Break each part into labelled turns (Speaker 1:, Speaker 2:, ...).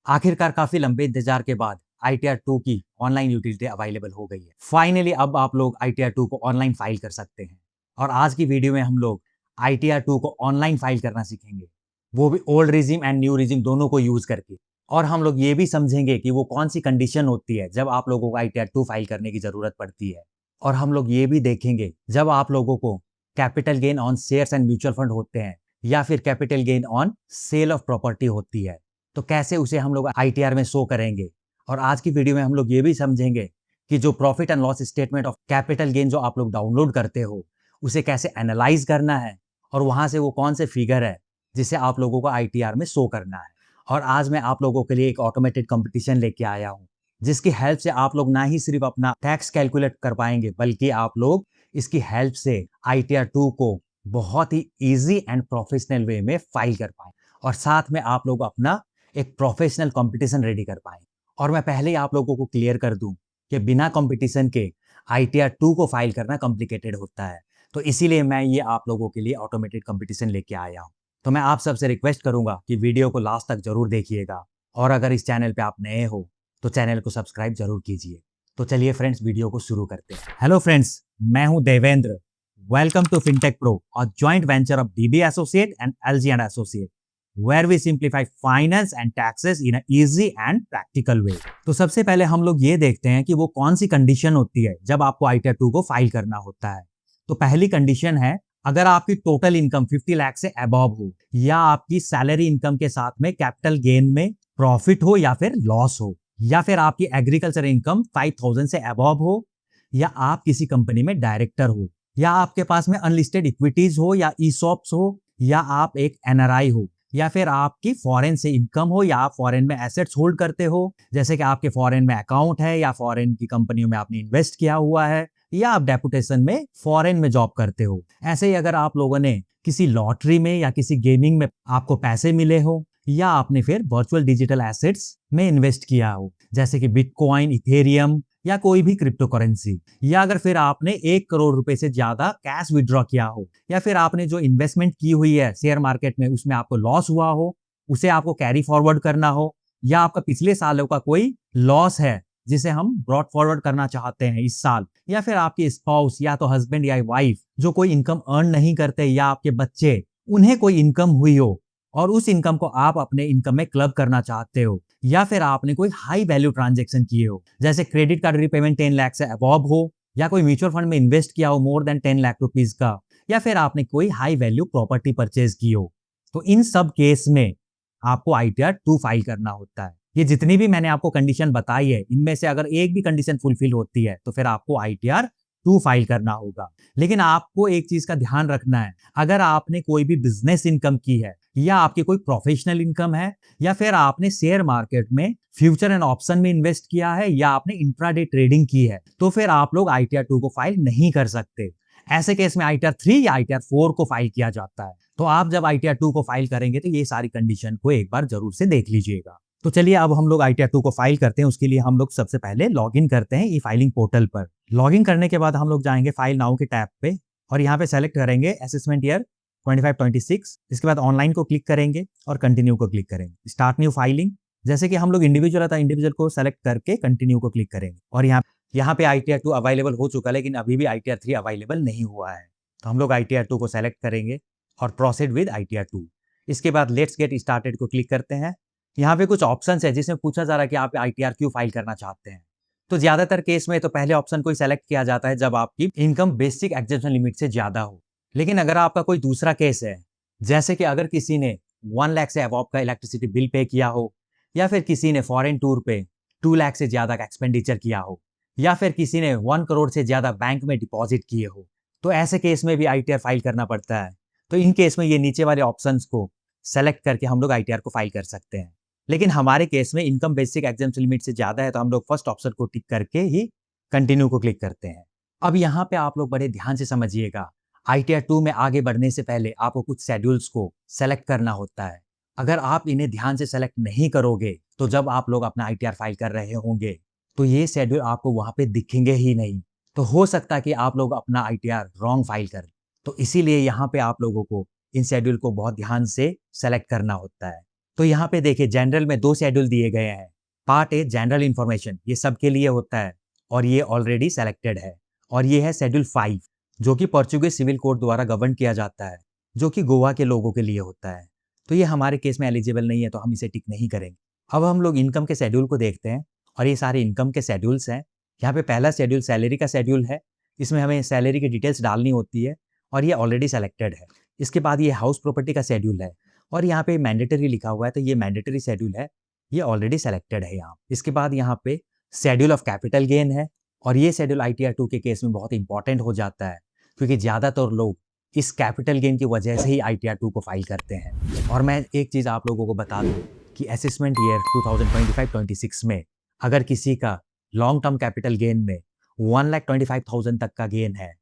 Speaker 1: आखिरकार काफी लंबे इंतजार के बाद ITR 2 की ऑनलाइन यूटिलिटी अवेलेबल हो गई है। फाइनली अब आप लोग ITR 2 को ऑनलाइन फाइल कर सकते हैं। और आज की वीडियो में हम लोग ITR 2 को ऑनलाइन फाइल करना सीखेंगे, वो भी old regime and new regime दोनों को यूज करके। और हम लोग ये भी समझेंगे कि वो कौन सी कंडीशन होती है जब आप लोगों को ITR 2 फाइल करने की जरूरत पड़ती है। और हम लोग ये भी देखेंगे जब आप लोगों को capital gain on shares and mutual fund होते हैं या फिर capital gain on sale of property होती है, तो कैसे उसे हम लोग ITR में शो करेंगे। और आज की वीडियो में हम लोग ये भी समझेंगे कि जो profit and loss statement of capital gain जो आप लोग डाउनलोड करते हो, उसे कैसे एनालाइज करना है और वहां से वो कौन से फिगर है जिसे आप लोगों को ITR में शो करना है। और आज मैं आप लोगों के लिए एक ऑटोमेटेड कंपटीशन लेके आया हूँ, जिसकी हेल्प से आप लोग ना ही सिर्फ अपना टैक्स कैलकुलेट कर पाएंगे, बल्कि आप लोग इसकी हेल्प से ITR 2 को बहुत ही इजी एंड प्रोफेशनल वे में फाइल कर पाए और साथ में आप लोग अपना एक प्रोफेशनल कंपटीशन रेडी कर पाए। और मैं पहले ही आप लोगों को क्लियर कर दूं कि बिना कंपटीशन के ITR 2 को फाइल करना कॉम्प्लिकेटेड होता है, तो इसीलिए मैं ये आप लोगों के लिए ऑटोमेटेड कंपटीशन लेके आया हूं। तो मैं आप सबसे रिक्वेस्ट करूंगा कि वीडियो को लास्ट तक जरूर देखिएगा, और अगर इस चैनल पे आप नए हो तो चैनल को सब्सक्राइब जरूर कीजिए। तो चलिए फ्रेंड्स, वीडियो को शुरू करते हैं। हेलो फ्रेंड्स, मैं हूं Devendra. Welcome to Fintech Pro, a joint venture of DB associate and LG and associate, where we simplify finance and taxes in an easy and practical way। तो सबसे पहले हम लोग ये देखते हैं कि वो कौन सी कंडीशन होती है जब आपको ITR 2 को फाइल करना होता है। तो पहली कंडीशन है, अगर आपकी टोटल इनकम 50 लाख से अबव हो, या आपकी सैलरी इनकम के साथ में कैपिटल गेन में प्रॉफिट हो या फिर लॉस हो, या फिर आपकी एग्रीकल्चर इनकम 5000 से अबव हो, या आप किसी कंपनी में डायरेक्टर हो, या आपके पास में अनलिस्टेड इक्विटीज हो या ESOPs हो, या आप एक NRI हो, या फिर आपकी फॉरेन से इनकम हो या आप फॉरेन में एसेट्स होल्ड करते हो, जैसे कि आपके फॉरेन में अकाउंट है या फॉरेन की कंपनियों में आपने इन्वेस्ट किया हुआ है, या आप डेपुटेशन में फॉरेन में जॉब करते हो। ऐसे ही अगर आप लोगों ने किसी लॉटरी में या किसी गेमिंग में आपको पैसे मिले हो, या आपने फिर वर्चुअल डिजिटल एसेट्स में इन्वेस्ट किया हो, जैसे कि बिटकॉइन, इथेरियम या कोई भी क्रिप्टो करेंसी, या अगर फिर आपने 1 करोड़ रुपए से ज्यादा कैश विड्रॉ किया हो, या फिर आपने जो इन्वेस्टमेंट की हुई है शेयर मार्केट में उसमें आपको लॉस हुआ हो, उसे आपको कैरी फॉरवर्ड करना हो, या आपका पिछले सालों का कोई लॉस है जिसे हम ब्रॉड फॉरवर्ड करना चाहते हैं इस साल, या फिर आपकी स्पाउस या तो हस्बैंड या वाइफ जो कोई इनकम अर्न नहीं करते, या आपके बच्चे उन्हें कोई इनकम हुई हो और उस इनकम को आप अपने इनकम में क्लब करना चाहते हो, या फिर आपने कोई हाई वैल्यू ट्रांजैक्शन किए हो, जैसे क्रेडिट कार्ड रीपेमेंट 10 लाख से अबव हो, या कोई म्यूचुअल फंड में इन्वेस्ट किया हो मोर देन 10 लाख रुपीज का, या फिर आपने कोई हाई वैल्यू प्रॉपर्टी परचेज की हो, तो इन सब केस में आपको ITR 2 फाइल करना होता है। ये जितनी भी मैंने आपको कंडीशन बताई है, इनमें से अगर एक भी कंडीशन फुलफिल होती है तो फिर आपको ITR 2 फाइल करना होगा। लेकिन आपको एक चीज का ध्यान रखना है, अगर आपने कोई भी बिजनेस इनकम की है, या आपकी कोई प्रोफेशनल इनकम है, या फिर आपने शेयर मार्केट में फ्यूचर एंड ऑप्शन में इन्वेस्ट किया है, या आपने इंट्राडे ट्रेडिंग की है, तो फिर आप लोग ITR 2 को फाइल नहीं कर सकते। ऐसे केस में ITR 3 या ITR 4 को फाइल किया जाता है। तो आप जब ITR 2 को फाइल करेंगे तो ये सारी कंडीशन को एक बार जरूर से देख लीजिएगा। तो चलिए अब हम लोग ITR 2 को फाइल करते हैं। उसके लिए हम लोग सबसे पहले लॉग इन करते हैं ई फाइलिंग पोर्टल पर। लॉग इन करने के बाद हम लोग जाएंगे फाइल नाउ के टैब पे, और यहाँ पे सेलेक्ट करेंगे असेसमेंट ईयर 25-26। इसके बाद ऑनलाइन को क्लिक करेंगे और कंटिन्यू को क्लिक करेंगे। स्टार्ट न्यू फाइलिंग, जैसे कि हम लोग इंडिविजुअल है तो इंडिविजुअल को सेलेक्ट करके कंटिन्यू को क्लिक करेंगे। और यहाँ पे ITR 2 अवेलेबल हो चुका है, लेकिन अभी भी ITR 3 अवेलेबल नहीं हुआ है, तो हम लोग ITR 2 को सेलेक्ट करेंगे और प्रोसीड विद ITR 2। इसके बाद लेट्स गेट स्टार्टेड को क्लिक करते हैं। यहाँ पे कुछ ऑप्शंस है जिसमें पूछा जा रहा है कि आप ITR क्यों फाइल करना चाहते हैं। तो ज्यादातर केस में तो पहले ऑप्शन को ही सेलेक्ट किया जाता है जब आपकी इनकम बेसिक एग्जेम्पशन लिमिट से ज्यादा हो। लेकिन अगर आपका कोई दूसरा केस है, जैसे कि अगर किसी ने 1 लाख से अबव का इलेक्ट्रिसिटी बिल पे किया हो, या फिर किसी ने फॉरेन टूर पे 2 लाख से ज्यादा का एक्सपेंडिचर किया हो, या फिर किसी ने 1 करोड़ से ज्यादा बैंक में डिपॉजिट किए हो, तो ऐसे केस में भी ITR फाइल करना पड़ता है। तो इन केस में ये नीचे वाले ऑप्शंस को सेलेक्ट करके हम लोग ITR को फाइल कर सकते हैं। लेकिन हमारे केस में इनकम बेसिक एग्जेम्पशन लिमिट से ज्यादा है, तो हम लोग फर्स्ट ऑप्शन को टिक करके ही कंटिन्यू को क्लिक करते हैं। अब यहाँ पे आप लोग बड़े ध्यान से समझिएगा, ITR 2 में आगे बढ़ने से पहले आपको कुछ शेड्यूल्स को सेलेक्ट करना होता है। अगर आप इन्हें ध्यान से सेलेक्ट नहीं करोगे तो जब आप लोग अपना ITR फाइल कर रहे होंगे तो ये शेड्यूल आपको वहां पे दिखेंगे ही नहीं, तो हो सकता है कि आप लोग अपना ITR रॉन्ग फाइल करें। तो इसीलिए यहाँ पे आप लोगों को इन शेड्यूल को बहुत ध्यान से सेलेक्ट करना होता है। तो यहाँ पे देखिए जनरल में 2 शेड्यूल दिए गए हैं। पार्ट ए जनरल इन्फॉर्मेशन, ये सबके लिए होता है और ये ऑलरेडी सेलेक्टेड है। और ये है शेड्यूल 5 जो कि पोर्चुगीज सिविल कोड द्वारा गवर्न किया जाता है, जो कि गोवा के लोगों के लिए होता है। तो ये हमारे केस में एलिजिबल नहीं है, तो हम इसे टिक नहीं करेंगे। अब हम लोग इनकम के शेड्यूल को देखते हैं और ये सारे इनकम के शेड्यूल्स हैं। यहाँ पे पहला शेड्यूल सैलरी का शेड्यूल है। इसमें हमें सैलरी की डिटेल्स डालनी होती है और ये ऑलरेडी सेलेक्टेड है। इसके बाद ये हाउस प्रॉपर्टी का शेड्यूल है और यहाँ पे मैंडेटरी लिखा हुआ है, तो ये मैंडेटरी शेड्यूल है, ये ऑलरेडी सेलेक्टेड है यहाँ। इसके बाद यहाँ पे शेड्यूल ऑफ कैपिटल गेन है और ये शेड्यूल ITR 2 के केस में बहुत इंपॉर्टेंट हो जाता है, क्योंकि ज़्यादातर लोग इस कैपिटल गेन की वजह से ही ITR 2 को फाइल करते हैं। और मैं एक चीज़ आप लोगों को बता दूँ कि असेसमेंट ईयर 2025-26 में अगर किसी का लॉन्ग टर्म कैपिटल गेन में 1,25,000 तक का गेन है,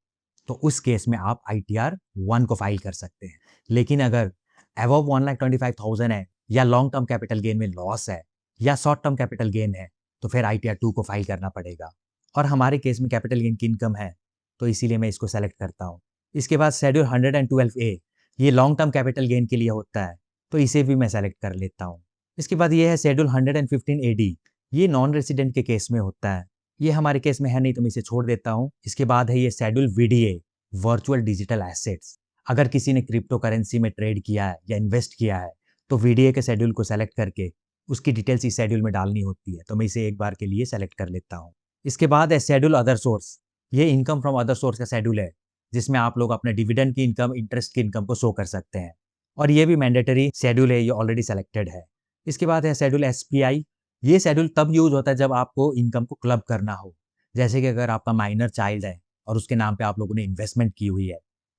Speaker 1: तो उस केस में आप ITR 1 को फाइल कर सकते हैं। लेकिन अगर अबव 1,25,000 है या लॉन्ग टर्म कैपिटल गेन में लॉस है या शॉर्ट टर्म कैपिटल गेन है, तो फिर ITR 2 को फाइल करना पड़ेगा। और हमारे केस में कैपिटल गेन की इनकम है, तो इसीलिए मैं इसको सेलेक्ट करता हूँ। इसके बाद शेड्यूल 112A, ये लॉन्ग टर्म कैपिटल गेन के लिए होता है, तो इसे भी मैं सेलेक्ट कर लेता हूँ। इसके बाद ये है शेड्यूल 115AD, ये नॉन रेसिडेंट के केस में होता है। ये हमारे केस में है नहीं, तो मैं इसे छोड़ देता हूँ। इसके बाद है ये schedule VDA, virtual digital assets. अगर किसी ने क्रिप्टो करेंसी में ट्रेड किया है या इन्वेस्ट किया है, तो VDA के शेड्यूल को सेलेक्ट करके उसकी डिटेल्स इस शेड्यूल में डालनी होती है, तो मैं इसे एक बार के लिए सेलेक्ट कर लेता हूँ। इसके बाद है शेड्यूल अदर सोर्स, ये इनकम फ्रॉम अदर सोर्स का शेड्यूल है, जिसमें आप लोग अपने डिविडेंड की इनकम, इंटरेस्ट की इनकम को शो कर सकते हैं और ये भी मैंडेटरी शेड्यूल है, ये ऑलरेडी सेलेक्टेड है। इसके बाद है शेड्यूल SPI, ये शेड्यूल तब यूज होता है जब आपको इनकम को क्लब करना हो। जैसे कि अगर आपका माइनर चाइल्ड है और उसके नाम पे आप लोगों ने इन्वेस्टमेंट की हुई है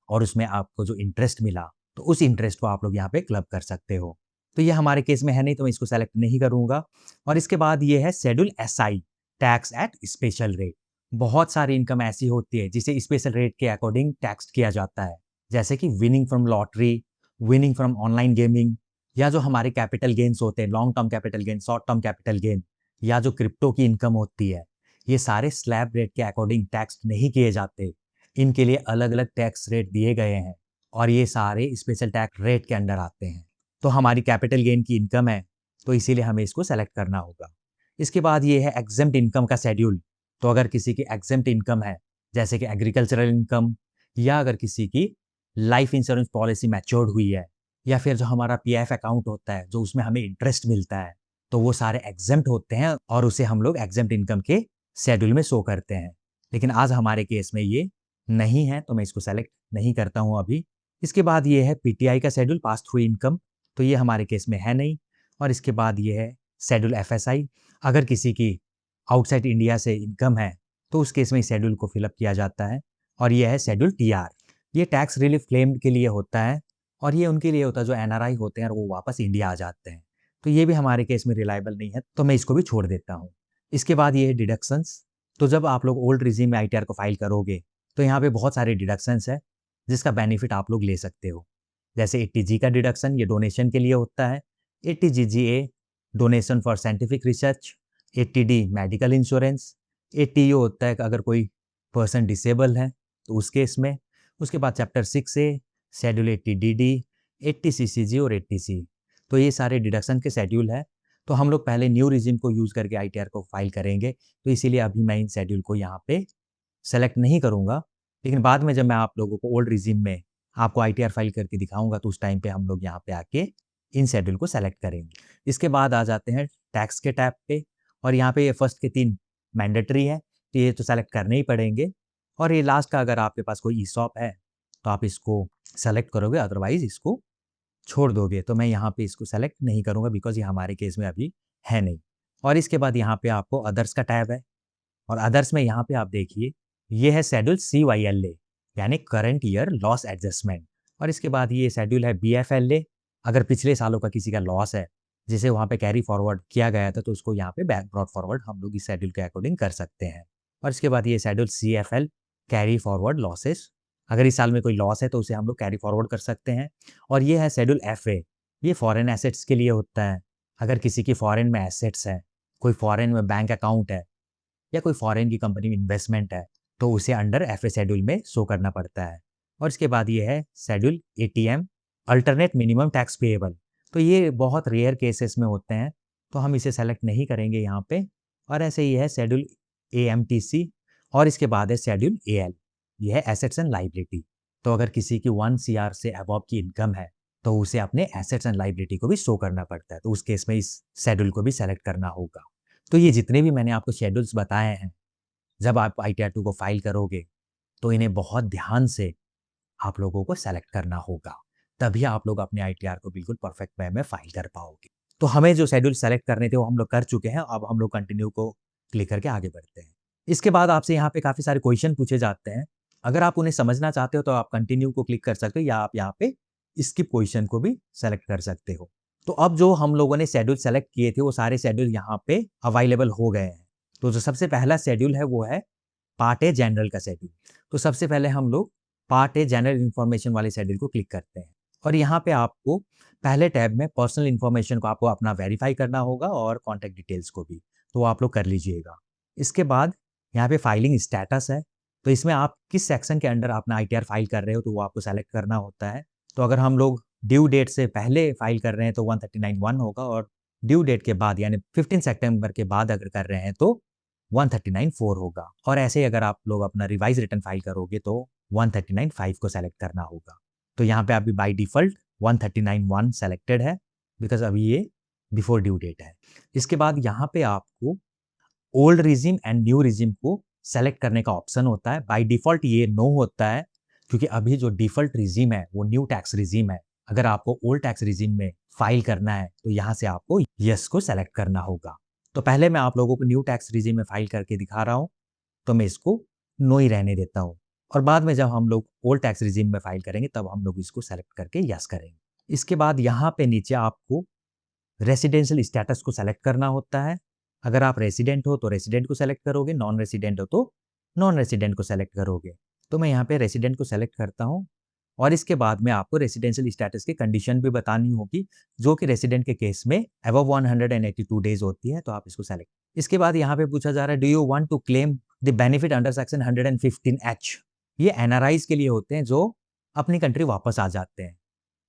Speaker 1: और उसमें आपको जो इंटरेस्ट मिला, तो उस इंटरेस्ट को आप लोग यहाँ पे क्लब कर सकते हो। तो ये हमारे केस में है नहीं, तो मैं इसको सेलेक्ट नहीं करूंगा। और इसके बाद ये है schedule SI, tax at special rate. बहुत सारी इनकम ऐसी होती है जिसे स्पेशल रेट के अकॉर्डिंग टैक्स किया जाता है, जैसे कि winning from lottery, winning from online gaming, या जो हमारे कैपिटल गेन्स होते हैं, long term capital gain, short term capital gain, या जो क्रिप्टो की इनकम होती है, ये सारे स्लैब रेट के अकॉर्डिंग टैक्स नहीं किए जाते। इनके लिए अलग अलग टैक्स रेट दिए गए हैं और ये सारे स्पेशल टैक्स रेट के अंडर आते हैं। तो हमारी कैपिटल गेन की इनकम है, तो इसीलिए हमें इसको सेलेक्ट करना होगा। इसके बाद ये है एग्जेम्प्ट इनकम का शेड्यूल। तो अगर किसी की एग्जेम्प्ट इनकम है, जैसे कि एग्रीकल्चरल इनकम, या अगर किसी की लाइफ इंश्योरेंस पॉलिसी मैच्योर्ड हुई है, या फिर जो हमारा PF अकाउंट होता है जो उसमें हमें इंटरेस्ट मिलता है, तो वो सारे एग्जेम्प्ट होते हैं और उसे हम लोग एग्जेम्प्ट इनकम के शेड्यूल में शो करते हैं। लेकिन आज हमारे केस में ये नहीं है, तो मैं इसको सेलेक्ट नहीं करता हूँ अभी। इसके बाद ये है PTI का शेड्यूल, पास थ्रू इनकम, तो ये हमारे केस में है नहीं। और इसके बाद ये है शेड्यूल FSI, अगर किसी की आउटसाइड इंडिया से इनकम है, तो उस केस में इस शेड्यूल को फिलअप किया जाता है। और ये है शेड्यूल TR, ये टैक्स रिलीफ क्लेम के लिए होता है और ये उनके लिए होता है जो NRI होते हैं और वो वापस इंडिया आ जाते हैं। तो ये भी हमारे केस में रिलायबल नहीं है, तो मैं इसको भी छोड़ देता हूँ। इसके बाद ये है डिडक्शंस। तो जब आप लोग ओल्ड रिजीम में ITR को फाइल करोगे, तो यहाँ पे बहुत सारे डिडक्शंस है जिसका बेनिफिट आप लोग ले सकते हो। जैसे 80G का डिडक्शन, ये डोनेशन के लिए होता है। 80GGA donation for scientific research. 80D medical insurance. 80U होता है कि अगर कोई पर्सन डिसेबल है तो उस केस में। उसके बाद chapter 6A, schedule 80DD, 80CCG और 80C। तो ये सारे डिडक्शन के शेड्यूल है। तो हम लोग पहले न्यू रिजीम को यूज़ करके ITR को फाइल करेंगे, तो इसीलिए अभी मैं इन शेड्यूल को यहाँ पे सेलेक्ट नहीं करूँगा। लेकिन बाद में जब मैं आप लोगों को ओल्ड रिजीम में आपको ITR फाइल करके दिखाऊंगा, तो उस टाइम पे हम लोग यहाँ पे आके इन शेड्यूल को सेलेक्ट करेंगे। इसके बाद आ जाते हैं टैक्स के टैब पे, और यहाँ पे ये फर्स्ट के 3 मैंडेटरी है, तो ये तो सेलेक्ट करने ही पड़ेंगे। और ये लास्ट का अगर आपके पास कोई ESOP है तो आप इसको सेलेक्ट करोगे, अदरवाइज इसको छोड़ दोगे। तो मैं यहाँ पे इसको सेलेक्ट नहीं करूँगा, बिकॉज ये हमारे केस में अभी है नहीं। और इसके बाद यहाँ पे आपको अदर्स का टैब है, और अदर्स में यहाँ पे आप देखिए ये है शेड्यूल CYLA, यानी करंट ईयर लॉस एडजस्टमेंट। और इसके बाद ये शेड्यूल है BFLA, अगर पिछले सालों का किसी का लॉस है जिसे वहाँ पे कैरी फॉरवर्ड किया गया था, तो उसको यहाँ पे बैक ब्रॉट फॉरवर्ड हम लोग इस शेड्यूल के अकॉर्डिंग कर सकते हैं। और इसके बाद ये schedule CFL, carry forward losses, अगर इस साल में कोई लॉस है तो उसे हम लोग कैरी फॉरवर्ड कर सकते हैं। और ये है शेड्यूल FA, ये फॉरेन एसेट्स के लिए होता है। अगर किसी की फॉरेन में एसेट्स है, कोई फॉरेन में बैंक अकाउंट है, या कोई फॉरेन की कंपनी में इन्वेस्टमेंट है, तो उसे अंडर FA शेड्यूल में शो करना पड़ता है। और इसके बाद ये है schedule ATM, alternate minimum tax payable. तो ये बहुत रेयर केसेस में होते हैं, तो हम इसे सेलेक्ट नहीं करेंगे यहाँ पे। और ऐसे ही है शेड्यूल AMTC और इसके बाद है शेड्यूल AL, ये है एसेट्स एंड लायबिलिटी। तो अगर किसी की 1 CR से अबव की इनकम है तो उसे अपने एसेट्स एंड लायबिलिटी को भी शो करना पड़ता है, तो उस केस में इस शेड्यूल को भी सेलेक्ट करना होगा। तो ये जितने भी मैंने आपको शेड्यूल्स बताए हैं, जब आप ITR 2 को फाइल करोगे तो इन्हें बहुत ध्यान से आप लोगों को सेलेक्ट करना होगा, तभी आप लोग अपने ITR को बिल्कुल परफेक्ट वे में फाइल कर पाओगे। तो हमें जो शेड्यूल सेलेक्ट करने थे वो हम लोग कर चुके हैं, अब हम लोग कंटिन्यू को क्लिक करके आगे बढ़ते हैं। इसके बाद आपसे यहाँ पे काफ़ी सारे क्वेश्चन पूछे जाते हैं, अगर आप उन्हें समझना चाहते हो तो आप कंटिन्यू को क्लिक कर सकते हो या आप यहाँ पे स्किप क्वेश्चन को भी सेलेक्ट कर सकते हो। तो अब जो हम लोगों ने शेड्यूल सेलेक्ट किए थे वो सारे शेड्यूल यहाँ पे अवेलेबल हो गए हैं। तो जो सबसे पहला शेड्यूल है वो है पार्ट ए जनरल का शेड्यूल। तो सबसे पहले हम लोग पार्ट ए जनरल इन्फॉर्मेशन वाले शेड्यूल को क्लिक करते हैं और यहाँ पे आपको पहले टैब में पर्सनल इन्फॉर्मेशन को आपको अपना वेरीफाई करना होगा और कॉन्टैक्ट डिटेल्स को भी, तो आप लोग कर लीजिएगा। इसके बाद यहाँ पे फाइलिंग स्टेटस है, तो इसमें आप किस सेक्शन के अंडर अपना ITR फाइल कर रहे हो तो वो आपको सेलेक्ट करना होता है। तो अगर हम लोग ड्यू डेट से पहले फाइल कर रहे हैं तो 139(1) होगा और ड्यू डेट के बाद यानी 15 सितंबर के बाद अगर कर रहे हैं तो 139(4) होगा। और ऐसे ही अगर आप लोग अपना रिवाइज रिटर्न फाइल करोगे तो 139(5) को सेलेक्ट करना होगा। तो यहाँ पे अभी बाय डिफॉल्ट 139(1) सेलेक्टेड है बिकॉज अभी ये बिफोर ड्यू डेट है। इसके बाद यहाँ पे आपको old regime and new regime को सेलेक्ट करने का ऑप्शन होता है। बाय डिफॉल्ट ये नो होता है क्योंकि अभी जो डिफॉल्ट रिजिम है वो न्यू टैक्स रिजिम है। अगर आपको ओल्ड टैक्स रिजिम में फाइल करना है तो यहाँ से आपको यस को सेलेक्ट करना होगा। तो पहले मैं आप लोगों को न्यू टैक्स रिजिम में फाइल करके दिखा रहा हूँ, तो मैं इसको नो ही रहने देता हूँ और बाद में जब हम लोग ओल्ड टैक्स रिजिम में फाइल करेंगे तब हम लोग इसको सेलेक्ट करके यस करेंगे। इसके बाद यहाँ पे नीचे आपको रेसिडेंशियल स्टेटस को सेलेक्ट करना होता है। अगर आप रेसिडेंट हो तो रेसिडेंट को सेलेक्ट करोगे, नॉन रेसिडेंट हो तो नॉन रेसिडेंट को सेलेक्ट करोगे। तो मैं यहाँ पे रेसिडेंट को सेलेक्ट करता हूँ और इसके बाद में आपको रेसिडेंशियल स्टेटस की कंडीशन भी बतानी होगी जो कि रेसिडेंट के केस में अबव 182 डेज होती है, तो आप इसको सेलेक्ट। इसके बाद यहाँ पे पूछा जा रहा है do you want to claim the benefit under section 115H। ये NRIs के लिए होते हैं जो अपनी कंट्री वापस आ जाते हैं।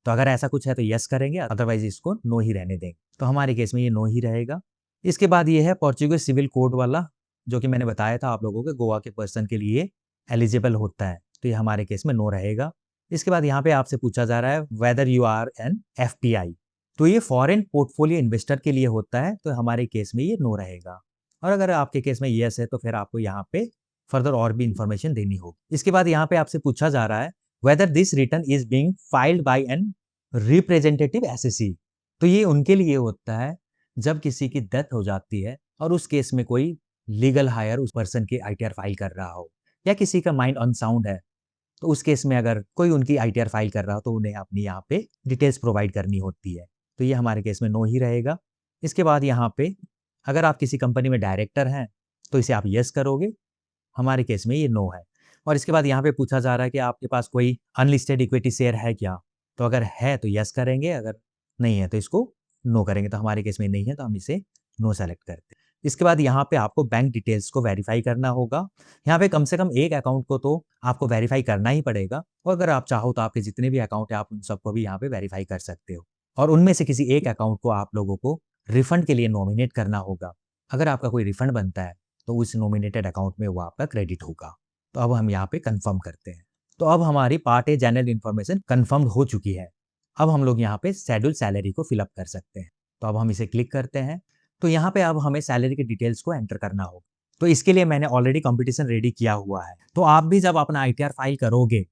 Speaker 1: तो अगर ऐसा कुछ है तो यस करेंगे, अदरवाइज इसको नो ही रहने देंगे। तो हमारे केस में ये नो ही रहेगा। इसके बाद ये है पोर्चुगीज सिविल कोड वाला, जो कि मैंने बताया था आप लोगों के गोवा के पर्सन के लिए एलिजिबल होता है, तो ये हमारे केस में नो रहेगा। इसके बाद यहाँ पे आपसे पूछा जा रहा है whether you are an FPI, तो ये फॉरेन पोर्टफोलियो इन्वेस्टर के लिए होता है, तो हमारे केस में ये नो रहेगा। और अगर आपके केस में यस है तो फिर आपको यहाँ पे फर्दर और भी इंफॉर्मेशन देनी होगी। इसके बाद यहाँ पे आपसे पूछा जा रहा है whether this return is being filed by an representative SSE, तो ये उनके लिए होता है जब किसी की डेथ हो जाती है और उस केस में कोई लीगल हायर उस पर्सन की ITR फाइल कर रहा हो या किसी का माइंड अनसाउंड है, तो उस केस में अगर कोई उनकी ITR फाइल कर रहा हो तो उन्हें अपनी यहाँ पे डिटेल्स प्रोवाइड करनी होती है, तो ये हमारे केस में नो ही रहेगा। इसके बाद यहाँ पे अगर आप किसी कंपनी में डायरेक्टर हैं तो इसे आप यस करोगे, हमारे केस में ये नो है। और इसके बाद यहाँ पे पूछा जा रहा है कि आपके पास कोई अनलिस्टेड इक्विटी शेयर है क्या, तो अगर है तो यस करेंगे, अगर नहीं है तो इसको नो करेंगे। तो हमारे केस में नहीं है तो हम इसे नो सेलेक्ट करते हैं। इसके बाद यहाँ पे आपको बैंक डिटेल्स को वेरीफाई करना होगा। यहाँ पे कम से कम एक अकाउंट को तो आपको वेरीफाई करना ही पड़ेगा, और अगर आप चाहो तो आपके जितने भी अकाउंट है आप उन सबको भी यहाँ पे वेरीफाई कर सकते हो, और उनमें से किसी एक अकाउंट को आप लोगों को रिफंड के लिए नॉमिनेट करना होगा। अगर आपका कोई रिफंड बनता है तो उस नॉमिनेटेड अकाउंट में वो आपका क्रेडिट होगा। तो अब हम यहाँ पे कंफर्म करते हैं। तो अब हमारी part a general information confirm हो चुकी है। अब हम लोग यहाँ पे शेड्यूल सैलरी को फिलअप कर सकते हैं। तो अब हम इसे क्लिक करते हैं। तो यहाँ पे अब हमें सैलरी के डिटेल्स को एंटर करना होगा। तो इसके लिए मैंने ऑलरेडी कंपटीशन रेडी किया हुआ है। तो आप भी जब अपना ITR फाइल करोगे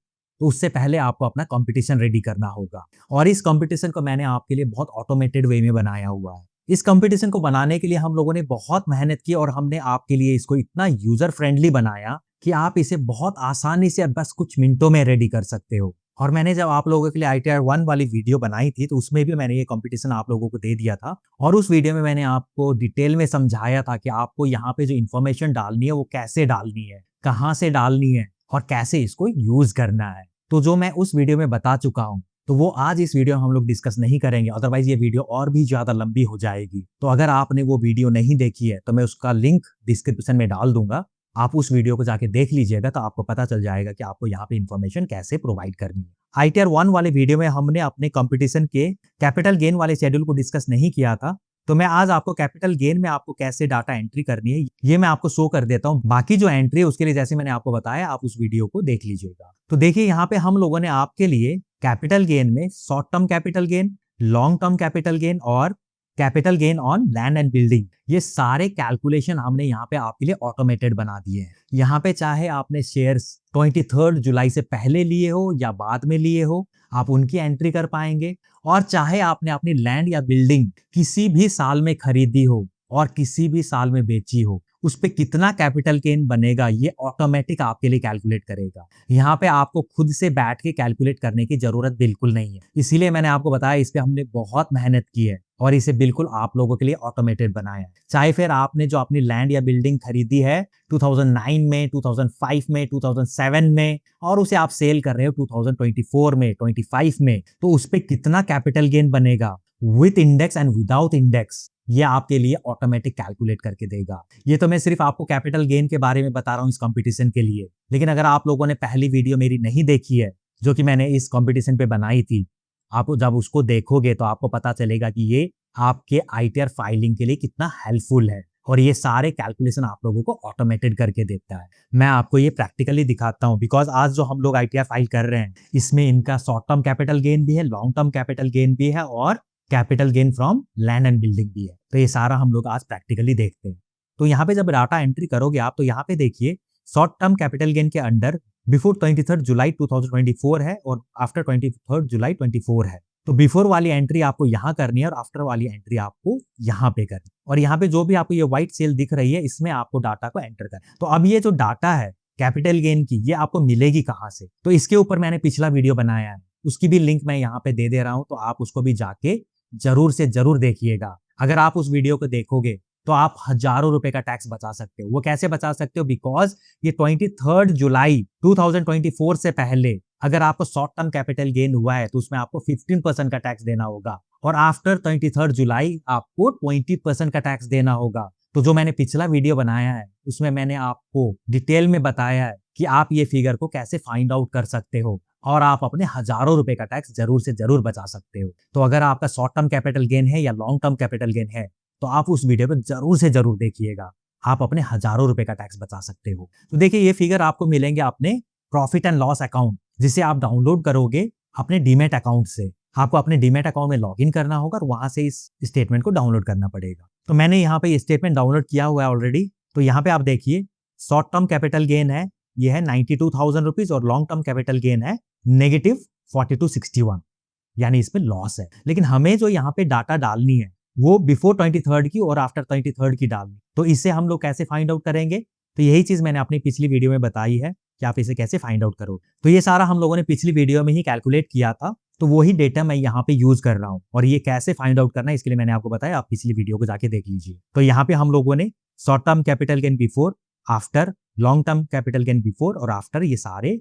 Speaker 1: तो उससे पहले आपको अपना कंपटीशन रेडी करना होगा, और इस कंपटीशन को मैंने आपके लिए बहुत ऑटोमेटेड वे में बनाया हुआ है। इस कंपटीशन को बनाने के लिए हम लोगों ने बहुत मेहनत की और हमने आपके लिए इसको इतना यूजर फ्रेंडली बनाया कि आप इसे बहुत आसानी से बस कुछ मिनटों में रेडी कर सकते हो। और मैंने जब आप लोगों के लिए ITR 1 वाली वीडियो बनाई थी तो उसमें भी मैंने ये कंपटीशन आप लोगों को दे दिया था, और उस वीडियो में मैंने आपको डिटेल में समझाया था कि आपको यहाँ पे जो इन्फॉर्मेशन डालनी है वो कैसे डालनी है, कहाँ से डालनी है और कैसे इसको यूज करना है। तो जो मैं उस वीडियो में बता चुका हूँ तो वो आज इस वीडियो में हम लोग डिस्कस नहीं करेंगे, अदरवाइज ये वीडियो और भी ज्यादा लंबी हो जाएगी। तो अगर आपने वो वीडियो नहीं देखी है तो मैं उसका लिंक डिस्क्रिप्शन में डाल दूंगा, आप उस वीडियो को जाके देख लीजिएगा तो आपको पता चल जाएगा कि आपको यहाँ पे इन्फॉर्मेशन कैसे प्रोवाइड करनी है। ITR 1 वाले वीडियो में हमने अपने कंपटीशन के कैपिटल गेन वाले शेड्यूल को डिस्कस नहीं किया था, तो मैं आज आपको कैपिटल गेन में आपको कैसे डाटा एंट्री करनी है ये मैं आपको शो कर देता हूं। बाकी जो एंट्री है उसके लिए जैसे मैंने आपको बताया, आप उस वीडियो को देख लीजिएगा। तो देखिए यहाँ पे हम लोगों ने आपके लिए कैपिटल गेन में short term capital gain, long term capital gain और capital gain on land and building, ये सारे कैलकुलेशन हमने यहाँ पे आपके लिए ऑटोमेटेड बना दिए हैं। यहाँ पे चाहे आपने शेयर्स 23 जुलाई से पहले लिए हो या बाद में लिए हो, आप उनकी एंट्री कर पाएंगे। और चाहे आपने अपनी लैंड या बिल्डिंग किसी भी साल में खरीदी हो और किसी भी साल में बेची हो, उस पे कितना कैपिटल गेन बनेगा ये ऑटोमेटिक आपके लिए कैलकुलेट करेगा। यहाँ पे आपको खुद से बैठ के कैलकुलेट करने की जरूरत बिल्कुल नहीं है। इसीलिए मैंने आपको बताया, इस पे हमने बहुत मेहनत की है और इसे बिल्कुल आप लोगों के लिए ऑटोमेटेड बनाया है। चाहे फिर आपने जो अपनी लैंड या बिल्डिंग खरीदी है 2009 में, 2005 में, 2007 में और उसे आप सेल कर रहे हो 2024 में, 25 में, तो उस पे कितना कैपिटल गेन बनेगा with index and without index, ये आपके लिए ऑटोमेटिक कैलकुलेट करके देगा। ये तो मैं सिर्फ आपको कैपिटल गेन के बारे में बता रहा हूँ इस कंपटीशन के लिए, लेकिन अगर आप लोगों ने पहली वीडियो मेरी नहीं देखी है जो कि मैंने इस कंपटीशन पे बनाई थी, आप जब उसको देखोगे तो आपको पता चलेगा कि ये आपके ITR फाइलिंग के लिए कितना हेल्पफुल है और ये सारे कैलकुलेशन आप लोगों को ऑटोमेटेड करके देता है। मैं आपको ये प्रैक्टिकली दिखाता हूँ, बिकॉज आज जो हम लोग ITR फाइल कर रहे हैं इसमें इनका शॉर्ट टर्म कैपिटल गेन भी है, लॉन्ग टर्म कैपिटल गेन भी है और capital gain from land and building भी है। तो ये सारा हम लोग आज प्रैक्टिकली देखते हैं। तो यहाँ पे जब डाटा एंट्री करोगे आप, तो यहाँ पे देखिए शॉर्ट टर्म कैपिटल गेन के अंडर बिफोर 23 जुलाई 2024 है और आफ्टर 23 जुलाई 24 है। तो बिफोर वाली एंट्री आपको यहाँ करनी है और आफ्टर वाली एंट्री आपको यहाँ पे करनी है। और यहाँ पे जो भी आपको ये व्हाइट सेल दिख रही है इसमें आपको डाटा को एंटर करना है। तो अब ये जो डाटा है कैपिटल गेन की, ये आपको मिलेगी कहाँ से? तो इसके ऊपर मैंने पिछला वीडियो बनाया है, उसकी भी लिंक मैं यहाँ पे दे दे रहा हूँ, तो आप उसको भी जाके जरूर से जरूर देखिएगा। अगर आप उस वीडियो को देखोगे तो आप हजारों रुपए का टैक्स बचा सकते हो। वो कैसे बचा सकते हो? बिकॉज ये 23 जुलाई 2024 से पहले अगर आपको शॉर्ट टर्म कैपिटल गेन हुआ है तो उसमें आपको 15% का टैक्स देना होगा और आफ्टर 23 जुलाई आपको 20% का टैक्स देना होगा। तो जो मैंने पिछला वीडियो बनाया है उसमें मैंने आपको डिटेल में बताया है कि आप ये फिगर को कैसे फाइंड आउट कर सकते हो और आप अपने हजारों रुपए का टैक्स जरूर से जरूर बचा सकते हो। तो अगर आपका शॉर्ट टर्म कैपिटल गेन है या लॉन्ग टर्म कैपिटल गेन है तो आप उस वीडियो को जरूर से जरूर देखिएगा, आप अपने हजारों रुपए का टैक्स बचा सकते हो। तो देखिए ये फिगर आपको मिलेंगे अपने प्रॉफिट एंड लॉस अकाउंट, जिसे आप डाउनलोड करोगे अपने डीमैट अकाउंट से। आपको अपने डीमैट अकाउंट में लॉगिन करना होगा और वहां से इस स्टेटमेंट को डाउनलोड करना पड़ेगा। तो मैंने यहाँ पे ये स्टेटमेंट डाउनलोड किया हुआ है ऑलरेडी। तो यहाँ पे आप देखिए शॉर्ट टर्म कैपिटल गेन है, ये है 92,000 रुपीज और लॉन्ग टर्म कैपिटल गेन है -4261, यानी इसमें लॉस है। लेकिन हमें जो यहाँ पे डाटा डालनी है वो बिफोर 23 की और आफ्टर 23 की डालनी। तो इसे हम लोग कैसे फाइंड आउट करेंगे? तो यही चीज मैंने अपनी पिछली वीडियो में बताई है कि आप इसे कैसे फाइंड आउट करो। तो ये सारा हम लोगों ने पिछली वीडियो में ही कैलकुलेट किया था, तो वही डेटा मैं यहाँ पे यूज कर रहा हूँ और ये कैसे फाइंड आउट करना है इसके लिए मैंने आपको बताया, आप पिछली वीडियो को जाके देख लीजिए। तो यहाँ पे हम लोगों ने short term capital gain before, after, long term capital gain before और आफ्टर ये सारे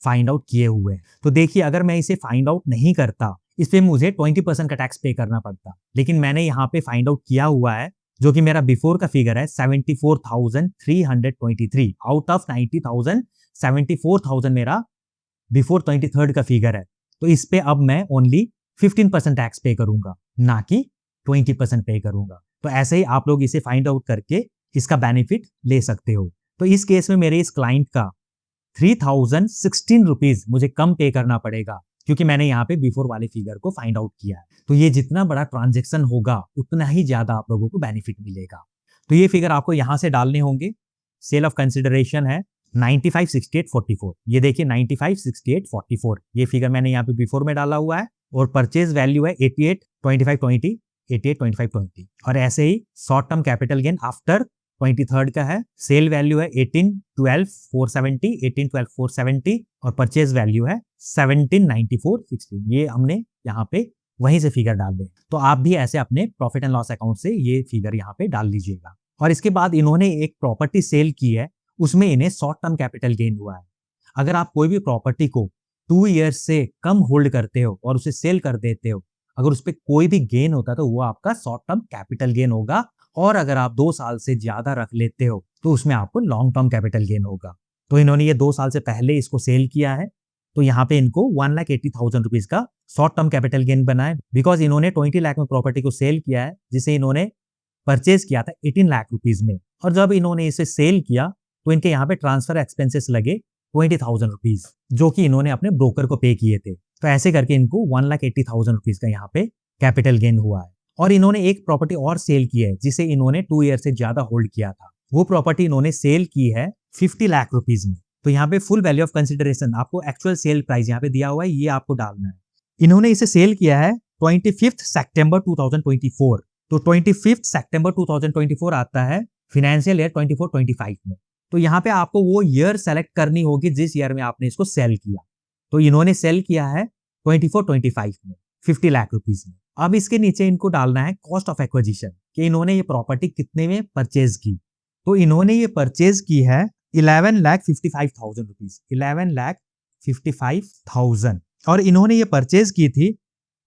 Speaker 1: फाइंड आउट किए हुए हैं। तो देखिए अगर मैं इसे फाइंड आउट नहीं करता, इस पे मुझे 20% का टैक्स पे करना पड़ता, लेकिन मैंने यहाँ पे फाइंड आउट किया हुआ है जो कि मेरा बिफोर का फिगर है 74,323 आउट ऑफ 90,000। 74,000 मेरा बिफोर 23 का फिगर है। तो इस पे अब मैं ओनली 15% टैक्स पे करूंगा, ना कि 20% पे करूंगा। तो ऐसे ही आप लोग इसे फाइंड आउट करके इसका बेनिफिट ले सकते हो। तो इस केस में मेरे इस क्लाइंट का 3,016 रुपीज मुझे कम पे करना पड़ेगा क्योंकि मैंने यहाँ पे बिफोर वाले फिगर को फाइंड आउट किया है। तो ये जितना बड़ा ट्रांजेक्शन होगा उतना ही ज्यादा आप लोगों को बेनिफिट मिलेगा। तो ये फिगर आपको यहाँ से डालने होंगे। सेल ऑफ कंसिडरेशन है 956844, ये देखिए 956844, ये फिगर मैंने यहाँ पे बिफोर में डाला हुआ है और परचेज वैल्यू है 882520, 882520। और ऐसे ही short term capital gain after 23 का है, सेल वैल्यू है 1812,470, 1812,470 और परचेज वैल्यू है 1794,16। ये हमने यहाँ पे वहीं से फिगर डाल दें। तो आप भी ऐसे अपने प्रॉफिट एंड लॉस अकाउंट से ये फिगर यहाँ पे डाल लीजिएगा। और इसके बाद इन्होंने एक प्रॉपर्टी सेल की है, उसमें इन्हें शॉर्ट टर्म कैपिटल गेन हुआ है। अगर आप कोई भी प्रॉपर्टी को 2 ईयर्स से कम होल्ड करते हो और उसे सेल कर देते हो, अगर उस पर कोई भी गेन होता है तो वो आपका शॉर्ट टर्म कैपिटल गेन होगा। और अगर आप 2 साल से ज्यादा रख लेते हो तो उसमें आपको लॉन्ग टर्म कैपिटल गेन होगा। तो इन्होंने ये 2 साल से पहले इसको सेल किया है तो यहाँ पे इनको 1,80,000 रुपीज का शॉर्ट टर्म कैपिटल गेन बना है, बिकॉज इन्होंने 20 लाख में प्रॉपर्टी को सेल किया है, जिसे इन्होंने परचेज किया था 18 लाख रुपीज में। और जब इन्होंने इसे सेल किया तो इनके यहाँ पे ट्रांसफर एक्सपेंसेस लगे 20,000 रुपीज, जो कि इन्होंने अपने ब्रोकर को पे किए थे। तो ऐसे करके इनको 1,80,000 रुपीज का यहाँ पे कैपिटल गेन हुआ है। और इन्होंने एक प्रॉपर्टी और सेल की है, जिसे इन्होंने 2 ईयर से ज्यादा होल्ड किया था। वो प्रॉपर्टी इन्होंने सेल की है 50 लाख रुपीज में। तो यहाँ पे फुल वैल्यू ऑफ कंसिडरेशन, आपको एक्चुअल सेल प्राइस यहाँ पे दिया हुआ है, ये आपको डालना है। इन्होंने इसे सेल किया है 25 सितंबर 2024। तो 25 सितंबर 2024 आता है फाइनेंशियल ईयर 24-25 में। तो यहाँ पे आपको वो ईयर सेलेक्ट करनी होगी जिस ईयर में आपने इसको सेल किया। तो इन्होंने सेल किया है 24-25 में 50 लाख रुपीज में। अब इसके नीचे इनको डालना है कॉस्ट ऑफ एक्विजिशन, कि इन्होंने ये प्रॉपर्टी कितने में परचेज की। तो इन्होंने ये परचेज की है 11,55,000 रुपीज, 11,55,000। और इन्होंने ये परचेज की थी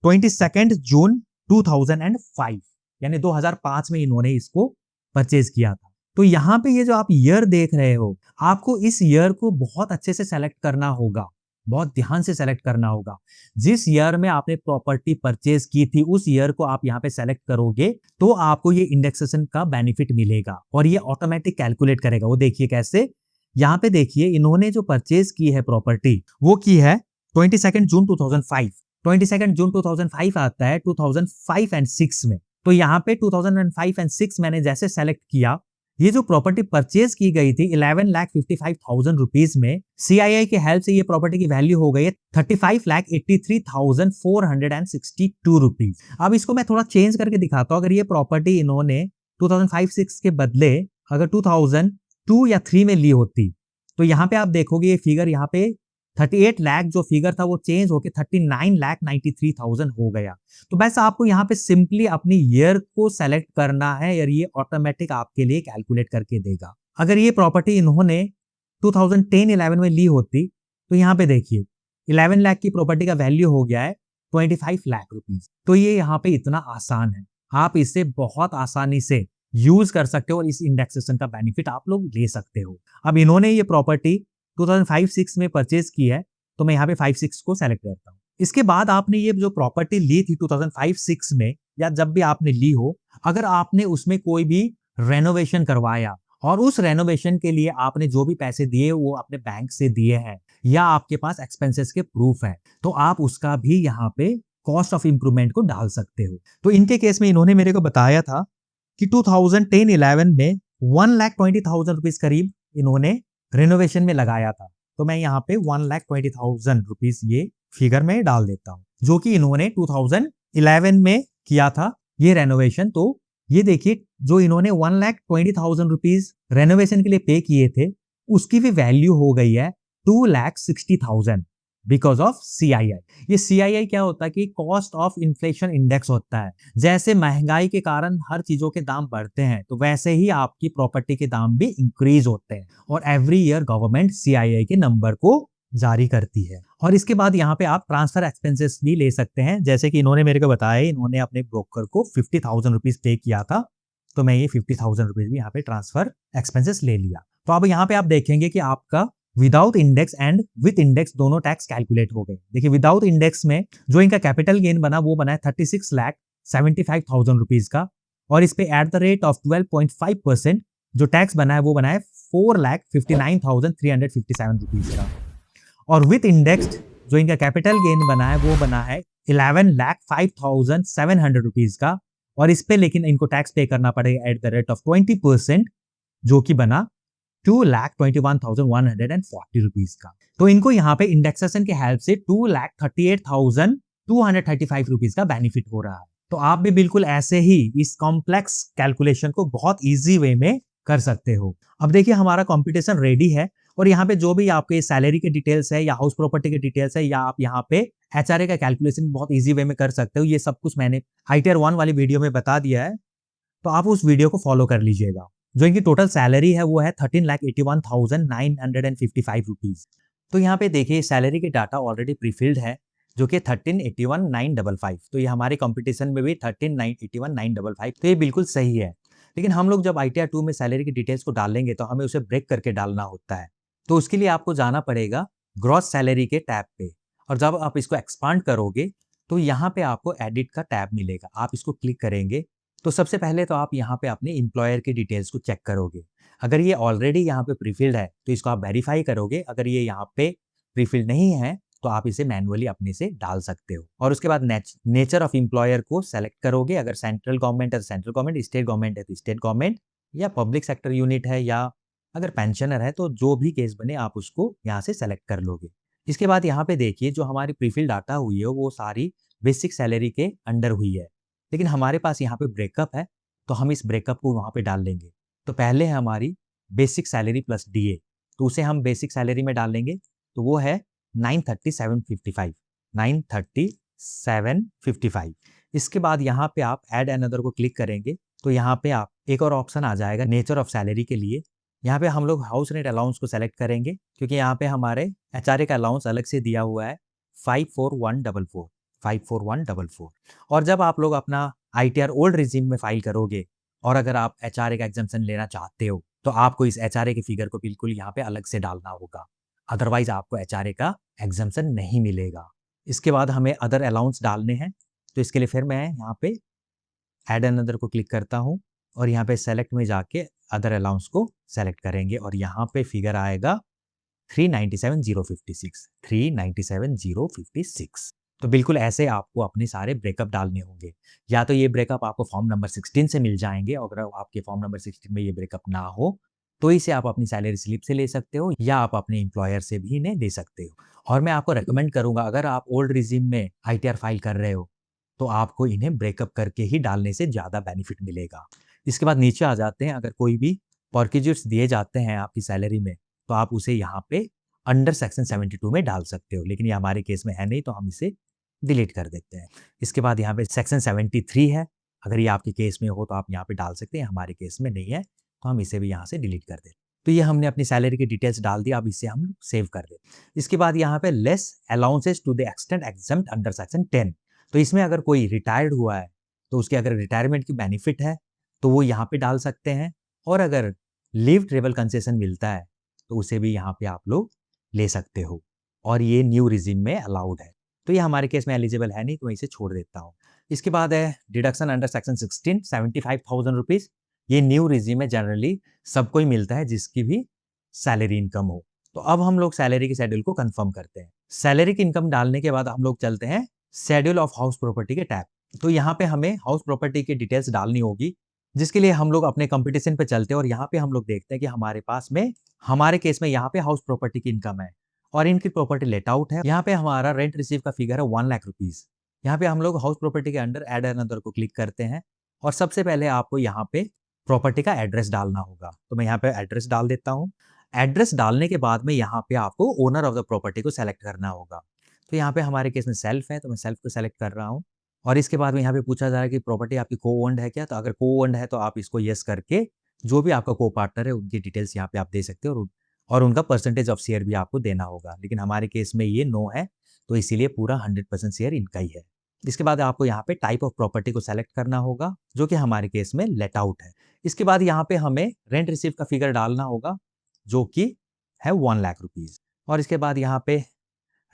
Speaker 1: 22 जून 2005, यानी 2005 में इन्होंने इसको परचेज किया था। तो यहाँ पे ये जो आप ईयर देख रहे हो, आपको इस ईयर को बहुत अच्छे से सेलेक्ट करना होगा, बहुत ध्यान से सेलेक्ट करना होगा। जिस ईयर में आपने प्रॉपर्टी परचेज की थी उस ईयर को आप यहाँ पे सेलेक्ट करोगे तो आपको ये इंडेक्सेशन का बेनिफिट मिलेगा और ये ऑटोमेटिक कैलकुलेट करेगा। वो देखिए कैसे, यहाँ पे देखिए इन्होंने जो परचेज की है प्रॉपर्टी वो की है 22 जून 2005। 22 जून 2005 आता है 2005 एंड 6 में। तो यहाँ पे 2005 एंड 6 मैंने जैसे सेलेक्ट किया, ये जो प्रॉपर्टी परचेज की गई थी 11,55,000 रुपीज में, CII के हेल्प से ये प्रॉपर्टी की वैल्यू हो गई है 35,83,462 रुपीज। अब इसको मैं थोड़ा चेंज करके दिखाता हूँ। अगर ये प्रॉपर्टी इन्होंने 2005-6 के बदले अगर 2002 या 3 में ली होती तो यहाँ पे आप देखोगे ये फिगर यहाँ पे 38 लाख जो फिगर था वो चेंज होके 39,93,000 हो गया। तो बस आपको यहाँ पे सिंपली अपनी ईयर को सेलेक्ट करना है और ये ऑटोमेटिक आपके लिए कैलकुलेट करके देगा। अगर ये प्रॉपर्टी इन्होंने 2010-11 में ली होती तो यहाँ पे देखिए 11 लाख की प्रॉपर्टी का वैल्यू हो गया है 25 लाख रुपीज। तो ये यहाँ पे इतना आसान है, आप इसे बहुत आसानी से यूज कर सकते हो और इस इंडेक्सेशन का बेनिफिट आप लोग ले सकते हो। अब इन्होंने ये प्रॉपर्टी 2005-6 में परचेज की है तो मैं यहाँ पे 5-6 को सेलेक्ट करता हूँ। इसके बाद आपने ये जो प्रॉपर्टी ली थी 2005-6 में या जब भी आपने ली हो, अगर आपने उसमें कोई भी रेनोवेशन करवाया और उस रेनोवेशन के लिए आपने जो भी पैसे दिए वो अपने बैंक से दिए हैं या आपके पास एक्सपेंसेस के प्रूफ है, तो आप उसका भी यहाँ पे कॉस्ट ऑफ इंप्रूवमेंट को डाल सकते हो। तो इनके केस में इन्होंने मेरे को बताया था कि 2010-11 में 1,20,000 रुपीज करीब इन्होंने रेनोवेशन में लगाया था। तो मैं यहाँ पे 1,20,000 रुपीज ये फिगर में डाल देता हूँ, जो कि इन्होंने 2011 में किया था ये रेनोवेशन। तो ये देखिए जो इन्होंने 1,20,000 रुपीज रेनोवेशन के लिए पे किए थे उसकी भी वैल्यू हो गई है 2,60,000 बिकॉज ऑफ CII। ये CII क्या होता है कि कॉस्ट ऑफ इन्फ्लेशन इंडेक्स होता है। जैसे महंगाई के कारण हर चीजों के दाम बढ़ते हैं तो वैसे ही आपकी प्रॉपर्टी के दाम भी इंक्रीज होते हैं और एवरी ईयर गवर्नमेंट CII के नंबर को जारी करती है। और इसके बाद यहाँ पे आप ट्रांसफर एक्सपेंसेस भी ले सकते हैं, जैसे कि इन्होंने मेरे को बताया इन्होंने अपने ब्रोकर को 50,000 रुपीज पे किया था तो मैं ये 50,000 रुपीज भी यहाँ पे ट्रांसफर एक्सपेंसेस ले लिया। तो अब यहाँ पे आप देखेंगे कि आपका without index and with index दोनों टैक्स कैलकुलेट हो गए। देखिए विदाउट इंडेक्स में जो इनका कैपिटल गेन बना वो बना है 36,75,000 रुपीज का और इस पे एट द रेट ऑफ 12.5% जो टैक्स बना है वो बना है 4,59,357 रुपीज का। और विद इंडेक्स जो इनका कैपिटल गेन बना है वो बना है 11,05,700 रुपीज का और इस पे लेकिन इनको टैक्स पे करना पड़ेगा एट द रेट ऑफ 20% जो कि बना 2,21,140 रुपीज का। तो इनको यहाँ पे इंडेक्सेशन के हेल्प से 2,38,235 रुपीज का बेनिफिट हो रहा है। तो आप भी बिल्कुल ऐसे ही इस कॉम्प्लेक्स कैलकुलेशन को बहुत इजी वे में कर सकते हो। अब देखिए हमारा कंप्यूटेशन रेडी है और यहाँ पे जो भी आपके सैलरी के डिटेल्स है या हाउस प्रॉपर्टी के डिटेल्स है या आप यहाँ पे HRA का कैलकुलेशन बहुत इजी वे में कर सकते हो। ये सब कुछ मैंने ITR 1 वाली वीडियो में बता दिया है, तो आप उस वीडियो को फॉलो कर लीजिएगा। जो इनकी टोटल सैलरी है वो है 13,81,955 रुपीज। तो यहाँ पे देखिए सैलरी के डाटा ऑलरेडी प्रीफिल्ड है जो कि 13,81,955। तो ये हमारे कंपटीशन में भी 13,81,955, तो ये बिल्कुल सही है। लेकिन हम लोग जब ITR 2 में सैलरी की डिटेल्स को डालेंगे तो हमें उसे ब्रेक करके डालना होता है। तो उसके लिए आपको जाना पड़ेगा ग्रॉस सैलरी के टैब पे। और जब आप इसको एक्सपांड करोगे तो यहाँ पे आपको एडिट का टैब मिलेगा। आप इसको क्लिक करेंगे तो सबसे पहले तो आप यहाँ पे अपने एम्प्लॉयर की डिटेल्स को चेक करोगे। अगर ये ऑलरेडी यहाँ पे प्रीफिल्ड है तो इसको आप वेरीफाई करोगे। अगर ये यहाँ पे प्रीफिल्ड नहीं है तो आप इसे मैनुअली अपने से डाल सकते हो। और उसके बाद नेचर ऑफ एम्प्लॉयर को सेलेक्ट करोगे। अगर सेंट्रल गवर्नमेंट है तो सेंट्रल गवर्नमेंट, स्टेट गवर्नमेंट है तो स्टेट गवर्नमेंट, या पब्लिक सेक्टर यूनिट है, या अगर पेंशनर है तो जो भी केस बने आप उसको यहाँ से सेलेक्ट कर लोगे। इसके बाद यहाँ पे देखिए जो हमारी प्रीफिल डाटा हुई है वो सारी बेसिक सैलरी के अंडर हुई है, लेकिन हमारे पास यहाँ पे ब्रेकअप है तो हम इस ब्रेकअप को वहाँ पे डाल लेंगे। तो पहले है हमारी बेसिक सैलरी प्लस डीए, तो उसे हम बेसिक सैलरी में डाल लेंगे। तो वो है 937.55, 937.55। इसके बाद यहाँ पे आप ऐड अनदर को क्लिक करेंगे तो यहाँ पे आप एक और ऑप्शन आ जाएगा नेचर ऑफ सैलरी के लिए। यहाँ पे हम लोग हाउस रेंट अलाउंस को सेलेक्ट करेंगे क्योंकि यहाँ पे हमारे एचआरए का अलाउंस अलग से दिया हुआ है 54144, 54144। और जब आप लोग अपना आईटीआर ओल्ड रिजीम में फाइल करोगे और अगर आप एचआरए का एग्जम्पशन लेना चाहते हो तो आपको इस एचआरए के फिगर को बिल्कुल यहाँ पे अलग से डालना होगा, अदरवाइज आपको एचआरए का एग्जम्पशन नहीं मिलेगा। इसके बाद हमें अदर अलाउंस डालने हैं, तो इसके लिए फिर मैं यहाँ पे ऐड अनदर को क्लिक करता हूँ और यहाँ पे सेलेक्ट में जाके अदर अलाउंस को सेलेक्ट करेंगे और यहाँ पे फिगर आएगा 397,056, 397,056। तो बिल्कुल ऐसे आपको अपने सारे ब्रेकअप डालने होंगे। या तो ये ब्रेकअप आपको फॉर्म नंबर 16 से मिल जाएंगे, और अगर आपके फॉर्म नंबर 16 में ये ब्रेकअप ना हो तो इसे आप अपनी सैलरी स्लिप से ले सकते हो या आप अपने एम्प्लॉयर से भी इन्हें ले सकते हो। और मैं आपको रेकमेंड करूंगा अगर आप ओल्ड रिजीम में आईटीआर फाइल कर रहे हो तो आपको इन्हें ब्रेकअप करके ही डालने से ज़्यादा बेनिफिट मिलेगा। इसके बाद नीचे आ जाते हैं, अगर कोई भी पर्क्विजिट्स दिए जाते हैं आपकी सैलरी में तो आप उसे यहाँ पे अंडर सेक्शन 72 में डाल सकते हो, लेकिन ये हमारे केस में है नहीं तो हम इसे डिलीट कर देते हैं। इसके बाद यहाँ पे सेक्शन 73 है, अगर ये आपके केस में हो तो आप यहाँ पे डाल सकते हैं, हमारे केस में नहीं है तो हम इसे भी यहाँ से डिलीट कर देते हैं। तो ये हमने अपनी सैलरी की डिटेल्स डाल दी, अब इसे हम सेव कर दें। इसके बाद यहाँ पे less allowances to the extent exempt under section 10, तो इसमें अगर कोई रिटायर्ड हुआ है तो उसके अगर रिटायरमेंट की बेनिफिट है तो वो यहाँ पे डाल सकते हैं, और अगर लीव ट्रेवल कंसेशन मिलता है तो उसे भी यहाँ पे आप लोग ले सकते हो, और ये न्यू रिजीम में अलाउड है। तो ये हमारे केस में एलिजिबल है नहीं तो मैं इसे छोड़ देता हूँ। इसके बाद है डिडक्शन अंडर सेक्शन 16, 75,000 रुपीज़। ये न्यू रिजीम में जनरली सबको ही मिलता है जिसकी भी सैलरी इनकम हो। तो अब हम लोग सैलरी के शेड्यूल को कंफर्म करते हैं। सैलरी की इनकम डालने के बाद हम लोग चलते हैं शेड्यूल ऑफ हाउस प्रॉपर्टी के टैब। तो यहाँ पे हमें हाउस प्रॉपर्टी की डिटेल्स डालनी होगी, जिसके लिए हम लोग अपने कंपटीशन पे चलते हैं और यहाँ पे हम लोग देखते हैं कि हमारे पास में हमारे केस में यहाँ पे हाउस प्रॉपर्टी की इनकम है और इनकी प्रॉपर्टी लेट आउट है। यहाँ पे हमारा रेंट रिसीव का फिगर है 1 लाख रुपीज। यहाँ पे हम लोग हाउस प्रॉपर्टी के अंडर एड अनदर को क्लिक करते हैं और सबसे पहले आपको यहाँ पे प्रॉपर्टी का एड्रेस डालना होगा। तो मैं यहाँ पे एड्रेस डाल देता हूँ। एड्रेस डालने के बाद में यहाँ पे आपको ओनर ऑफ द प्रॉपर्टी को सेलेक्ट करना होगा। तो यहाँ पे हमारे केस में सेल्फ है तो मैं सेल्फ को सेलेक्ट कर रहा हूँ। और इसके बाद में यहाँ पे पूछा जा रहा है कि प्रॉपर्टी आपकी को ओन्ड है क्या, तो अगर को ओन्ड है तो आप इसको यस करके जो भी आपका को पार्टनर है उनकी डिटेल्स यहाँ पे आप दे सकते हो और उनका परसेंटेज ऑफ शेयर भी आपको देना होगा, लेकिन हमारे केस में ये नो है तो इसीलिए पूरा 100% शेयर इनका ही है। इसके बाद आपको यहाँ पे टाइप ऑफ प्रॉपर्टी को सेलेक्ट करना होगा जो कि हमारे केस में लेट आउट है। इसके बाद यहाँ पे हमें रेंट रिसीव का फिगर डालना होगा जो कि है 1 लाख रुपीज। और इसके बाद यहाँ पे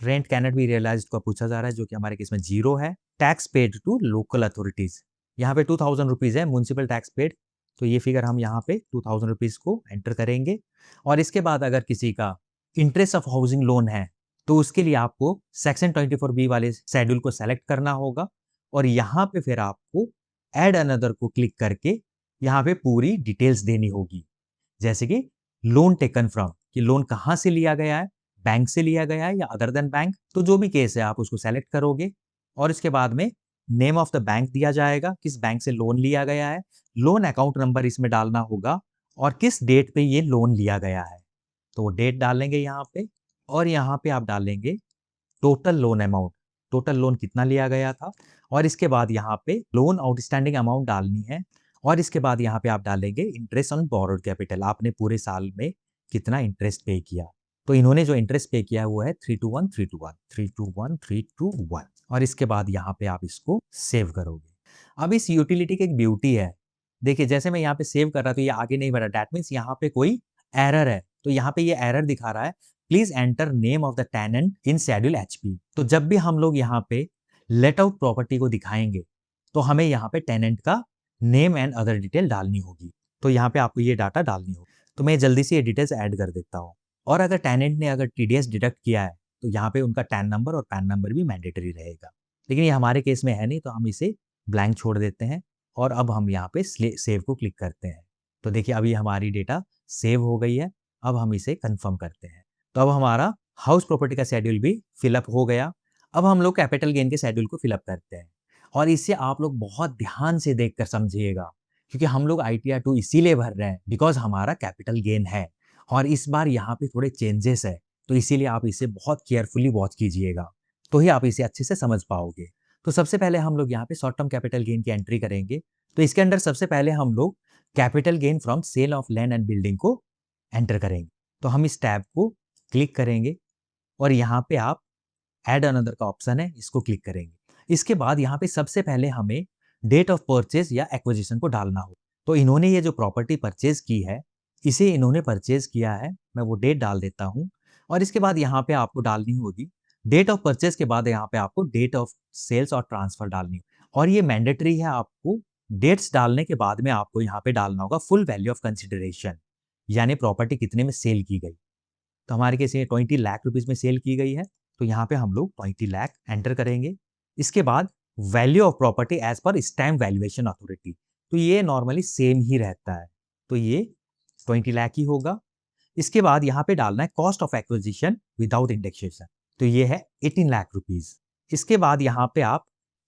Speaker 1: रेंट कैनट बी रियलाइज्ड का पूछा जा रहा है जो कि हमारे केस में 0 है। Tax paid to local authorities, यहाँ पे 2000 रुपीज है म्युनिसिपल टैक्स पेड, तो ये फिगर हम यहाँ पे 2000 रुपीज को एंटर करेंगे। और इसके बाद अगर किसी का इंटरेस्ट ऑफ हाउसिंग लोन है तो उसके लिए आपको सेक्शन 24B वाले शेड्यूल को सेलेक्ट करना होगा और यहाँ पे फिर आपको एड अनदर को क्लिक करके यहाँ पे पूरी डिटेल्स देनी होगी, जैसे कि लोन टेकन फ्रॉम, कि लोन कहाँ से लिया गया है, बैंक से लिया गया है या अदर देन बैंक, तो जो भी केस है आप उसको सेलेक्ट करोगे। और इसके बाद में नेम ऑफ द बैंक दिया जाएगा, किस बैंक से लोन लिया गया है, लोन अकाउंट नंबर इसमें डालना होगा और किस डेट पे ये लोन लिया गया है, तो वो डेट डालेंगे यहाँ पे। और यहाँ पे आप डालेंगे total loan amount, total loan कितना लिया गया था, और इसके बाद यहाँ पे लोन आउटस्टैंडिंग अमाउंट डालनी है। और इसके बाद यहाँ पे आप डालेंगे इंटरेस्ट ऑन बोरोड कैपिटल, आपने पूरे साल में कितना इंटरेस्ट पे किया। तो इन्होंने जो इंटरेस्ट पे किया हुआ है 321,321, 321,321। और इसके बाद यहाँ पे आप इसको सेव करोगे। अब इस यूटिलिटी की एक ब्यूटी है, देखिए जैसे मैं यहाँ पे सेव कर रहा तो ये आगे नहीं बढ़ा, डैट मीन्स यहाँ पे कोई एरर है, तो यहाँ पे ये एरर दिखा रहा है please enter name of the tenant in schedule HP। तो जब भी हम लोग यहाँ पे लेट आउट प्रॉपर्टी को दिखाएंगे तो हमें यहाँ पे टेनेंट का नेम एंड अदर डिटेल डालनी होगी। तो यहाँ पे आपको ये डाटा डालनी होगी। तो मैं जल्दी से ये डिटेल्स ऐड कर देता हूँ। और अगर टेनेंट ने अगर TDS डिडक्ट किया है तो यहाँ पे उनका टैन नंबर और पैन नंबर भी मैंडेटरी रहेगा, लेकिन ये हमारे केस में है नहीं, तो हम इसे ब्लैंक छोड़ देते हैं। और अब हम यहाँ पे सेव को क्लिक करते हैं। तो देखिए अभी हमारी डेटा सेव हो गई है। अब हम इसे कंफर्म करते हैं। तो अब हमारा हाउस प्रॉपर्टी का शेड्यूल भी फिलअप हो गया। अब हम लोग कैपिटल गेन के शेड्यूल को फिलअप करते हैं। और इससे आप लोग बहुत ध्यान से देखकर समझिएगा, क्योंकि हम लोग ITR 2 इसीलिए भर रहे हैं बिकॉज हमारा कैपिटल गेन है और इस बार यहाँ पे थोड़े चेंजेस है। तो इसीलिए आप इसे बहुत केयरफुली वॉच कीजिएगा, तो ही आप इसे अच्छे से समझ पाओगे। तो सबसे पहले हम लोग यहाँ पे शॉर्ट टर्म कैपिटल गेन की एंट्री करेंगे। तो इसके अंदर सबसे पहले हम लोग capital gain from sale of land and building को एंटर करेंगे। तो हम इस टैब को क्लिक करेंगे और यहाँ पे आप ऐड अनदर का ऑप्शन है, इसको क्लिक करेंगे। इसके बाद यहाँ पे सबसे पहले हमें डेट ऑफ परचेज या एक्विजिशन को डालना हो। तो इन्होंने ये जो प्रॉपर्टी परचेज की है, इसे इन्होंने परचेज किया है, मैं वो डेट डाल देता हूँ। और इसके बाद यहाँ पे आपको डालनी होगी डेट ऑफ परचेज के बाद यहाँ पे आपको डेट ऑफ सेल्स और ट्रांसफर डालनी होगी। और ये मैंडेटरी है, आपको डेट्स डालने के बाद में आपको यहाँ पे डालना होगा फुल वैल्यू ऑफ कंसिडरेशन, यानी प्रॉपर्टी कितने में सेल की गई। तो हमारे केस ये 20 लाख रुपीज में सेल की गई है, तो यहाँ पे हम लोग 20 लाख एंटर करेंगे। इसके बाद value of property as per stamp valuation authority, तो ये नॉर्मली सेम ही रहता है, तो ये 20 लाख ही होगा। इसके बाद यहाँ पे डालना है cost of acquisition without indexation, तो ये है 18 लाख रुपीज। इसके बाद यहाँ पे आप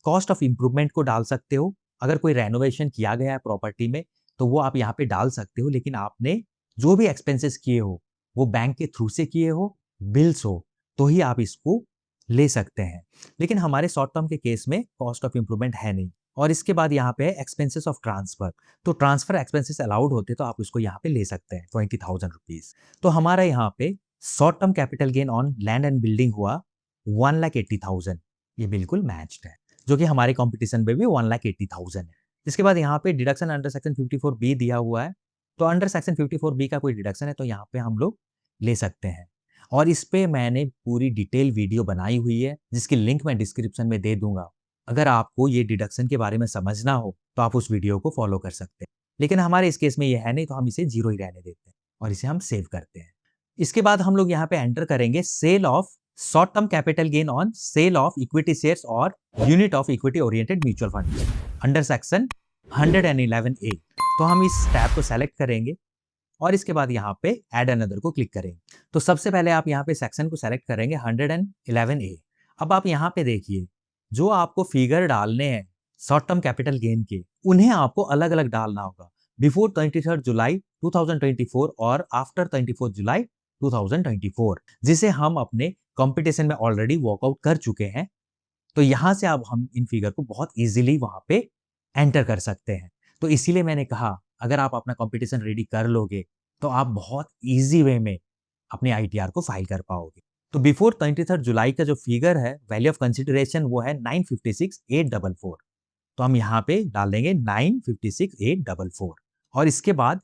Speaker 1: कॉस्ट ऑफ इंप्रूवमेंट को डाल सकते हो। अगर कोई रेनोवेशन किया गया है प्रॉपर्टी में तो वो आप यहाँ पे डाल सकते हो, लेकिन आपने जो भी एक्सपेंसेस किए हो वो बैंक के थ्रू से किए हो, बिल्स हो, तो ही आप इसको ले सकते हैं। लेकिन हमारे शॉर्ट टर्म के केस में कॉस्ट ऑफ इंप्रूवमेंट है नहीं। और इसके बाद यहाँ पे है एक्सपेंसेस ऑफ ट्रांसफर, तो ट्रांसफर एक्सपेंसेस अलाउड होते तो आप इसको यहाँ पे ले सकते हैं 20,000 रुपीज। तो हमारा यहाँ पे short term capital gain on land and building हुआ 1,80,000, ये बिल्कुल मैच्ड है, जो कि हमारे कंपटीशन में भी 1,80,000 है। इसके बाद यहाँ पे डिडक्शन अंडर सेक्शन 54B दिया हुआ है, तो अंडर सेक्शन 54B का कोई डिडक्शन है तो यहाँ पे हम लोग ले सकते हैं। और इस पे मैंने पूरी डिटेल वीडियो बनाई हुई है, जिसकी लिंक मैं डिस्क्रिप्शन में दे दूंगा। अगर आपको ये डिडक्शन के बारे में समझना हो तो आप उस वीडियो को फॉलो कर सकते हैं, लेकिन हमारे इस केस में ये है नहीं, तो हम इसे 0 ही रहने देते हैं और इसे हम सेव करते हैं। इसके बाद हम लोग यहाँ पे एंटर करेंगे sale of short term capital gain on sale of equity shares और unit of equity oriented mutual fund under section 111A। तो हम इस टैब को सेलेक्ट करेंगे और इसके बाद यहाँ पे ऐड अनदर को क्लिक करेंगे। तो सबसे पहले आप यहाँ पे सेक्शन को सेलेक्ट करेंगे 111A। अब आप यहाँ पे देखिए, जो आपको फिगर डालने हैं शॉर्ट टर्म कैपिटल गेन के, उन्हें आपको अलग अलग डालना होगा, बिफोर 23 जुलाई 2024 और आफ्टर 24 जुलाई 2024, जिसे हम अपने कंपटीशन में ऑलरेडी वर्कआउट कर चुके हैं। तो यहाँ से अब हम इन फिगर को बहुत इजीली वहां पे एंटर कर सकते हैं। तो इसीलिए मैंने कहा, अगर आप अपना कंपटीशन रेडी कर लोगे तो आप बहुत इजी वे में अपने ITR को फाइल कर पाओगे। तो बिफोर 23 जुलाई का जो फिगर है वैल्यू ऑफ कंसिडरेशन वो है 956,844, तो हम यहाँ पे डाल देंगे 956,844। और इसके बाद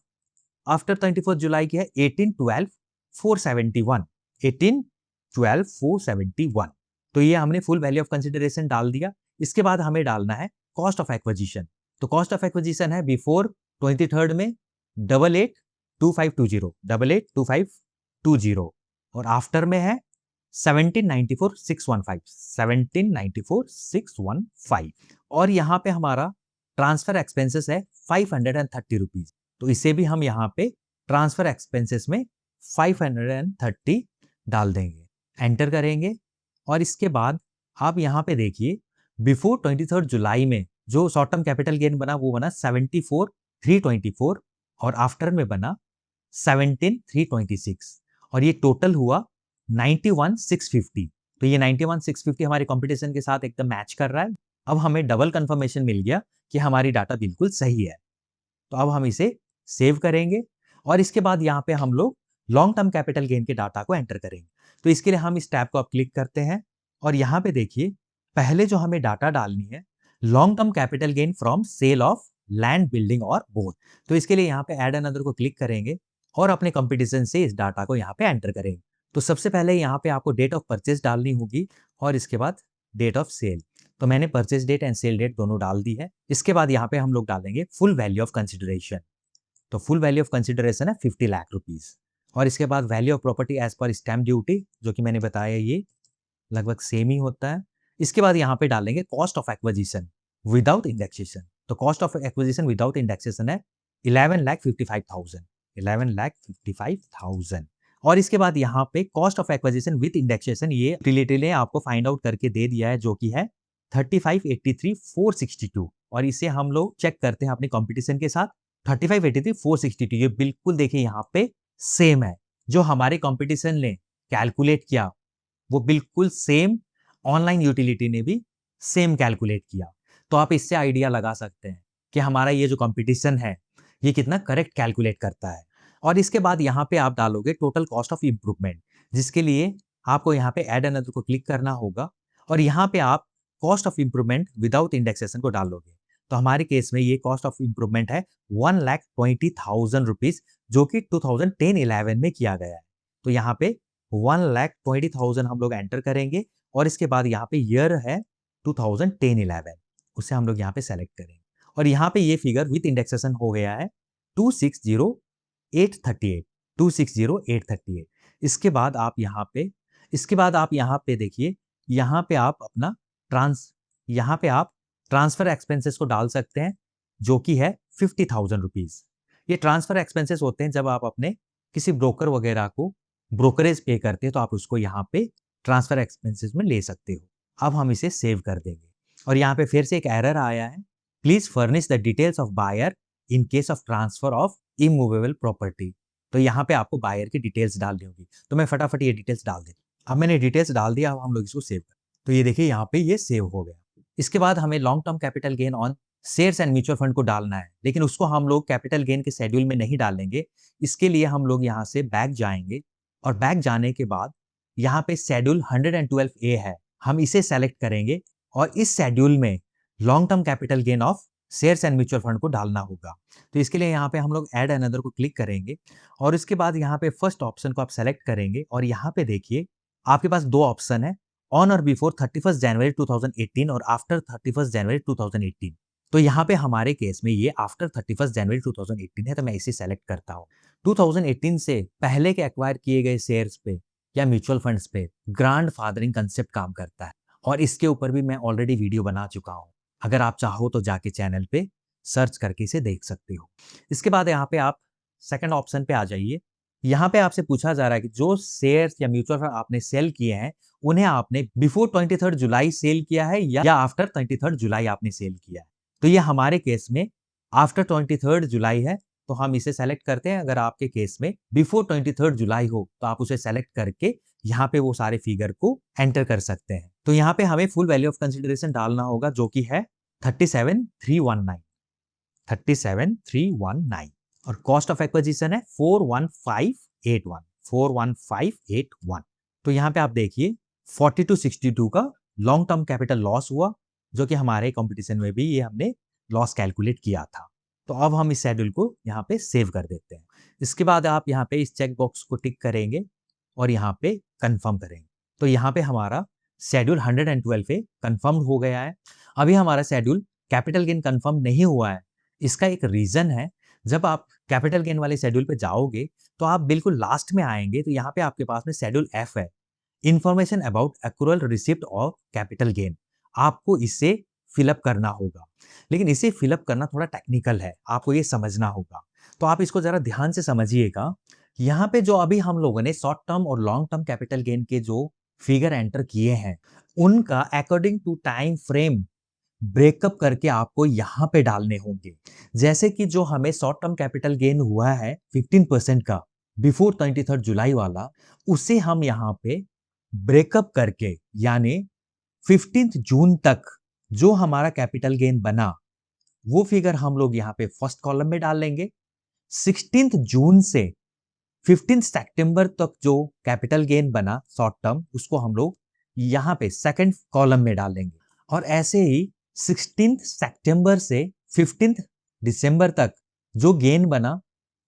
Speaker 1: आफ्टर 24 जुलाई की है 1812,471, 1812,471, तो ये हमने फुल वैल्यू ऑफ कंसिडरेशन डाल दिया। इसके बाद हमें डालना है कॉस्ट ऑफ एक्विजिशन। तो कॉस्ट ऑफ एक्विजिशन है बिफोर 23 में 882520, 882520, और आफ्टर में है 1794,615, 1794,615। और यहाँ पे हमारा ट्रांसफर एक्सपेंसेस है 530 रुपीज, तो इसे भी हम यहाँ पे ट्रांसफर एक्सपेंसेस में 530 डाल देंगे, एंटर करेंगे। और इसके बाद आप यहाँ पे देखिए, बिफोर 23 जुलाई में जो शॉर्ट टर्म कैपिटल गेन बना वो बना 74,324 और आफ्टर में बना 17,326, और ये टोटल हुआ 91,650। तो ये 91,650 हमारे कंपटीशन के साथ एकदम मैच कर रहा है। अब हमें डबल कंफर्मेशन मिल गया कि हमारी डाटा बिल्कुल सही है। तो अब हम इसे सेव करेंगे और इसके बाद यहाँ पे हम लोग लॉन्ग टर्म कैपिटल गेन के डाटा को एंटर करेंगे। तो इसके लिए हम इस टैब को अब क्लिक करते हैं और यहाँ पे देखिए, पहले जो हमें डाटा डालनी है long term capital gain from sale of land building और बोथ। तो इसके लिए यहाँ पे ऐड अनदर को क्लिक करेंगे और अपने कंपटीशन से इस डाटा को यहाँ पे एंटर करेंगे। तो सबसे पहले यहाँ पे आपको डेट ऑफ परचेज डालनी होगी और इसके बाद डेट ऑफ सेल। तो मैंने purchase date and sale date दोनों डाल दी है। इसके बाद यहाँ पे हम लोग डालेंगे फुल वैल्यू ऑफ कंसिडरेशन। तो फुल वैल्यू ऑफ कंसिडरेशन है 50 लाख रुपीज। और इसके बाद value of property as per stamp duty, जो कि मैंने बताया ये लगभग सेम ही होता है। इसके बाद यहाँ पे डालेंगे cost of acquisition without indexation. तो cost of acquisition without indexation है 11,55,000, 11,55,000। और इसके बाद यहाँ पे cost of acquisition with indexation ये यूटिलिटी ने आपको फाइंड आउट करके दे दिया है, जो कि है 35,83,462। और इसे हम लोग चेक करते हैं अपने कंपटीशन के साथ। 35,83,462 ये बिल्कुल देखिए यहाँ पे सेम है। जो हमारे कंपटीशन ने कैलकुलेट किया वो बिल्कुल सेम ऑनलाइन यूटिलिटी ने भी सेम कैलकुलेट किया। तो आप इससे आइडिया लगा सकते हैं कि हमारा ये जो कंपटीशन है ये कितना करेक्ट कैलकुलेट करता है। और इसके बाद यहाँ पे आप डालोगे टोटल कॉस्ट ऑफ इम्प्रूवमेंट, जिसके लिए आपको यहाँ पे ऐड अनदर को क्लिक करना होगा और यहाँ पे आप cost of improvement without indexation को डालोगे। तो हमारे केस में ये कॉस्ट ऑफ इम्प्रूवमेंट है 1,20,000 रुपीज, जो कि 2010-11 में किया गया है। तो यहाँ पे 1,20,000 हम लोग एंटर करेंगे और इसके बाद यहाँ पे ईयर है 2010-11, उसे हम लोग यहाँ पे सेलेक्ट करेंगे। और यहाँ पे ये फिगर विथ इंडेक्सेशन हो गया है 260,838, 260,838। इसके बाद आप यहाँ पे देखिए, यहाँ पे आप अपना ट्रांसफर एक्सपेंसेस को डाल सकते हैं, जो कि है 50,000 रुपीज। ये ट्रांसफर एक्सपेंसेस होते हैं जब आप अपने किसी ब्रोकर वगैरह को ब्रोकरेज पे करते हैं, तो आप उसको यहाँ पे ट्रांसफर एक्सपेंसेस में ले सकते हो। अब हम इसे सेव कर देंगे और यहाँ पे फिर से एक एरर आया है, please furnish the details of buyer in case of transfer of immovable property. तो यहाँ पे आपको बायर की डिटेल्स डालनी होगी। तो मैं फटाफट ये डिटेल्स डाल देता। अब मैंने डिटेल्स डाल दिया, अब हम लोग इसको सेव कर। तो ये देखिए यहाँ पे ये सेव हो गया। इसके बाद हमें long term capital gain on shares and mutual fund को डालना है, लेकिन उसको हम लोग कैपिटल गेन के शेड्यूल में नहीं डालेंगे। इसके लिए हम लोग यहाँ से बैक जाएंगे और बैक जाने के बाद यहाँ पे शेड्यूल 112A है, हम इसे सेलेक्ट करेंगे और इस शेड्यूल में long term capital gain of shares and mutual fund को डालना होगा। तो इसके लिए यहाँ पे हम लोग ऐड अनदर को क्लिक करेंगे और इसके बाद यहाँ पे फर्स्ट ऑप्शन को आप सेलेक्ट करेंगे और यहाँ पे देखिए आपके पास दो ऑप्शन है, ऑन और बिफोर 31 जनवरी 2018 और आफ्टर 31 जनवरी 2018। तो यहाँ पे हमारे केस में ये आफ्टर 31 जनवरी 2018 है, तो मैं इसे सेलेक्ट करता हूँ। 2018 से पहले के एक्वायर किए गए शेयर्स पे या म्यूचुअल फंड्स पे ग्रैंड फादरिंग कंसेप्ट काम करता है और इसके ऊपर भी मैं ऑलरेडी वीडियो बना चुका हूँ। अगर आप चाहो तो जाके चैनल पे सर्च करके इसे देख सकते हो। इसके बाद यहाँ पे आप सेकंड ऑप्शन पे आ जाइए। यहाँ पे आपसे पूछा जा रहा है कि जो शेयर्स या म्यूचुअल फंड आपने सेल किए हैं उन्हें आपने बिफोर 23 जुलाई सेल किया है या आफ्टर 23 जुलाई आपने सेल किया है। तो ये हमारे केस में आफ्टर 23 जुलाई है, तो हम इसे सेलेक्ट करते हैं। अगर आपके केस में बिफोर 23 जुलाई हो तो आप उसे सेलेक्ट करके यहाँ पे वो सारे फिगर को एंटर कर सकते हैं। तो यहाँ पे हमें फुल वैल्यू ऑफ कंसिडरेशन डालना होगा, जो कि है 37,319, 37,319 और कॉस्ट ऑफ एक्विजिशन है 41581, 41581। तो यहाँ पे आप देखिए 4262 का लॉन्ग टर्म कैपिटल लॉस हुआ, जो कि हमारे कंपटीशन में भी ये हमने लॉस कैलकुलेट किया था। तो अब हम इस शेड्यूल को यहाँ पे सेव कर देते हैं। इसके बाद आप यहाँ पे इस चेक बॉक्स को टिक करेंगे और यहाँ पे कंफर्म करेंगे। तो यहाँ पे हमारा शेड्यूल 112 पे कंफर्म हो गया है। अभी हमारा शेड्यूल कैपिटल गेन कंफर्म नहीं हुआ है। इसका एक रीजन है, जब आप कैपिटल गेन वाले शेड्यूल पे जाओगे तो आप बिल्कुल लास्ट में आएंगे, तो यहाँ पे आपके पास में शेड्यूल F है, information about accrual receipt of capital gain. आपको इसे फिलअप करना होगा, लेकिन इसे फिलअप करना थोड़ा टेक्निकल है, आपको ये समझना होगा। तो आप इसको जरा ध्यान से समझिएगा। यहाँ पे जो अभी हम लोगों ने शॉर्ट टर्म और लॉन्ग टर्म कैपिटल गेन के जो फिगर एंटर किए हैं उनका according to time frame breakup करके आपको यहाँ पे डालने होंगे। जैसे कि जो हमें शॉर्ट टर्म कैपिटल गेन हुआ है 15% का बिफोर 23 जुलाई वाला, उसे हम यहाँ पे ब्रेकअप करके यानी 15 जून तक जो हमारा कैपिटल गेन बना वो फिगर हम लोग यहाँ पे फर्स्ट कॉलम में डाल लेंगे। 16 जून से 15 सितंबर तक जो कैपिटल गेन बना शॉर्ट टर्म, उसको हम लोग यहाँ पे सेकंड कॉलम में डालेंगे। और ऐसे ही 16 सितंबर से 15 दिसंबर तक जो गेन बना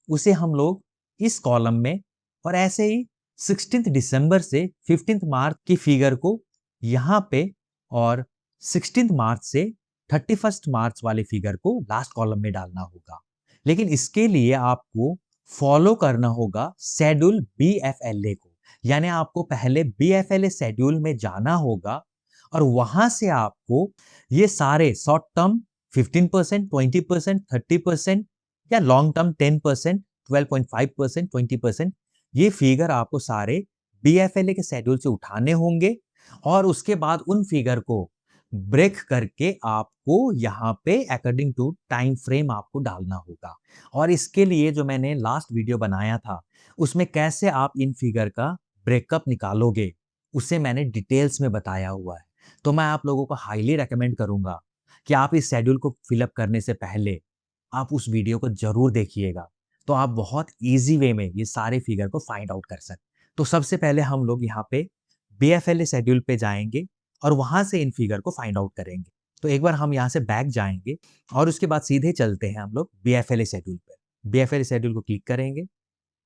Speaker 1: उसे हम लोग इस कॉलम में, और ऐसे ही 16 दिसंबर से 15 मार्च की फिगर को यहाँ पे और 16 मार्च से 31 मार्च वाले फिगर को लास्ट कॉलम में डालना होगा। लेकिन इसके लिए आपको फॉलो करना होगा शेड्यूल BFLA को, यानी आपको पहले BFLA शेड्यूल में जाना होगा और वहां से आपको ये सारे शॉर्ट टर्म 15%, 20%, 30% या लॉन्ग टर्म 10%, 12.5%, 20%, ये फिगर आपको सारे BFLA के शेड्यूल से उठाने होंगे और उसके बाद उन फिगर को ब्रेक करके आपको यहाँ पे अकॉर्डिंग टू टाइम फ्रेम आपको डालना होगा। और इसके लिए जो मैंने लास्ट वीडियो बनाया था उसमें कैसे आप इन फिगर का ब्रेकअप निकालोगे उसे मैंने डिटेल्स में बताया हुआ है। तो मैं आप लोगों को हाईली रेकमेंड करूंगा कि आप इस शेड्यूल को फिलअप करने से पहले आप उस वीडियो को जरूर देखिएगा, तो आप बहुत इजी वे में ये सारे फिगर को फाइंड आउट कर सकते। तो सबसे पहले हम लोग यहाँ पे BFLA शेड्यूल पे जाएंगे और वहां से इन फिगर को फाइंड आउट करेंगे। तो एक बार हम यहाँ से बैक जाएंगे और उसके बाद सीधे चलते हैं हम लोग BFLA शेड्यूल पे। BFLA शेड्यूल को क्लिक करेंगे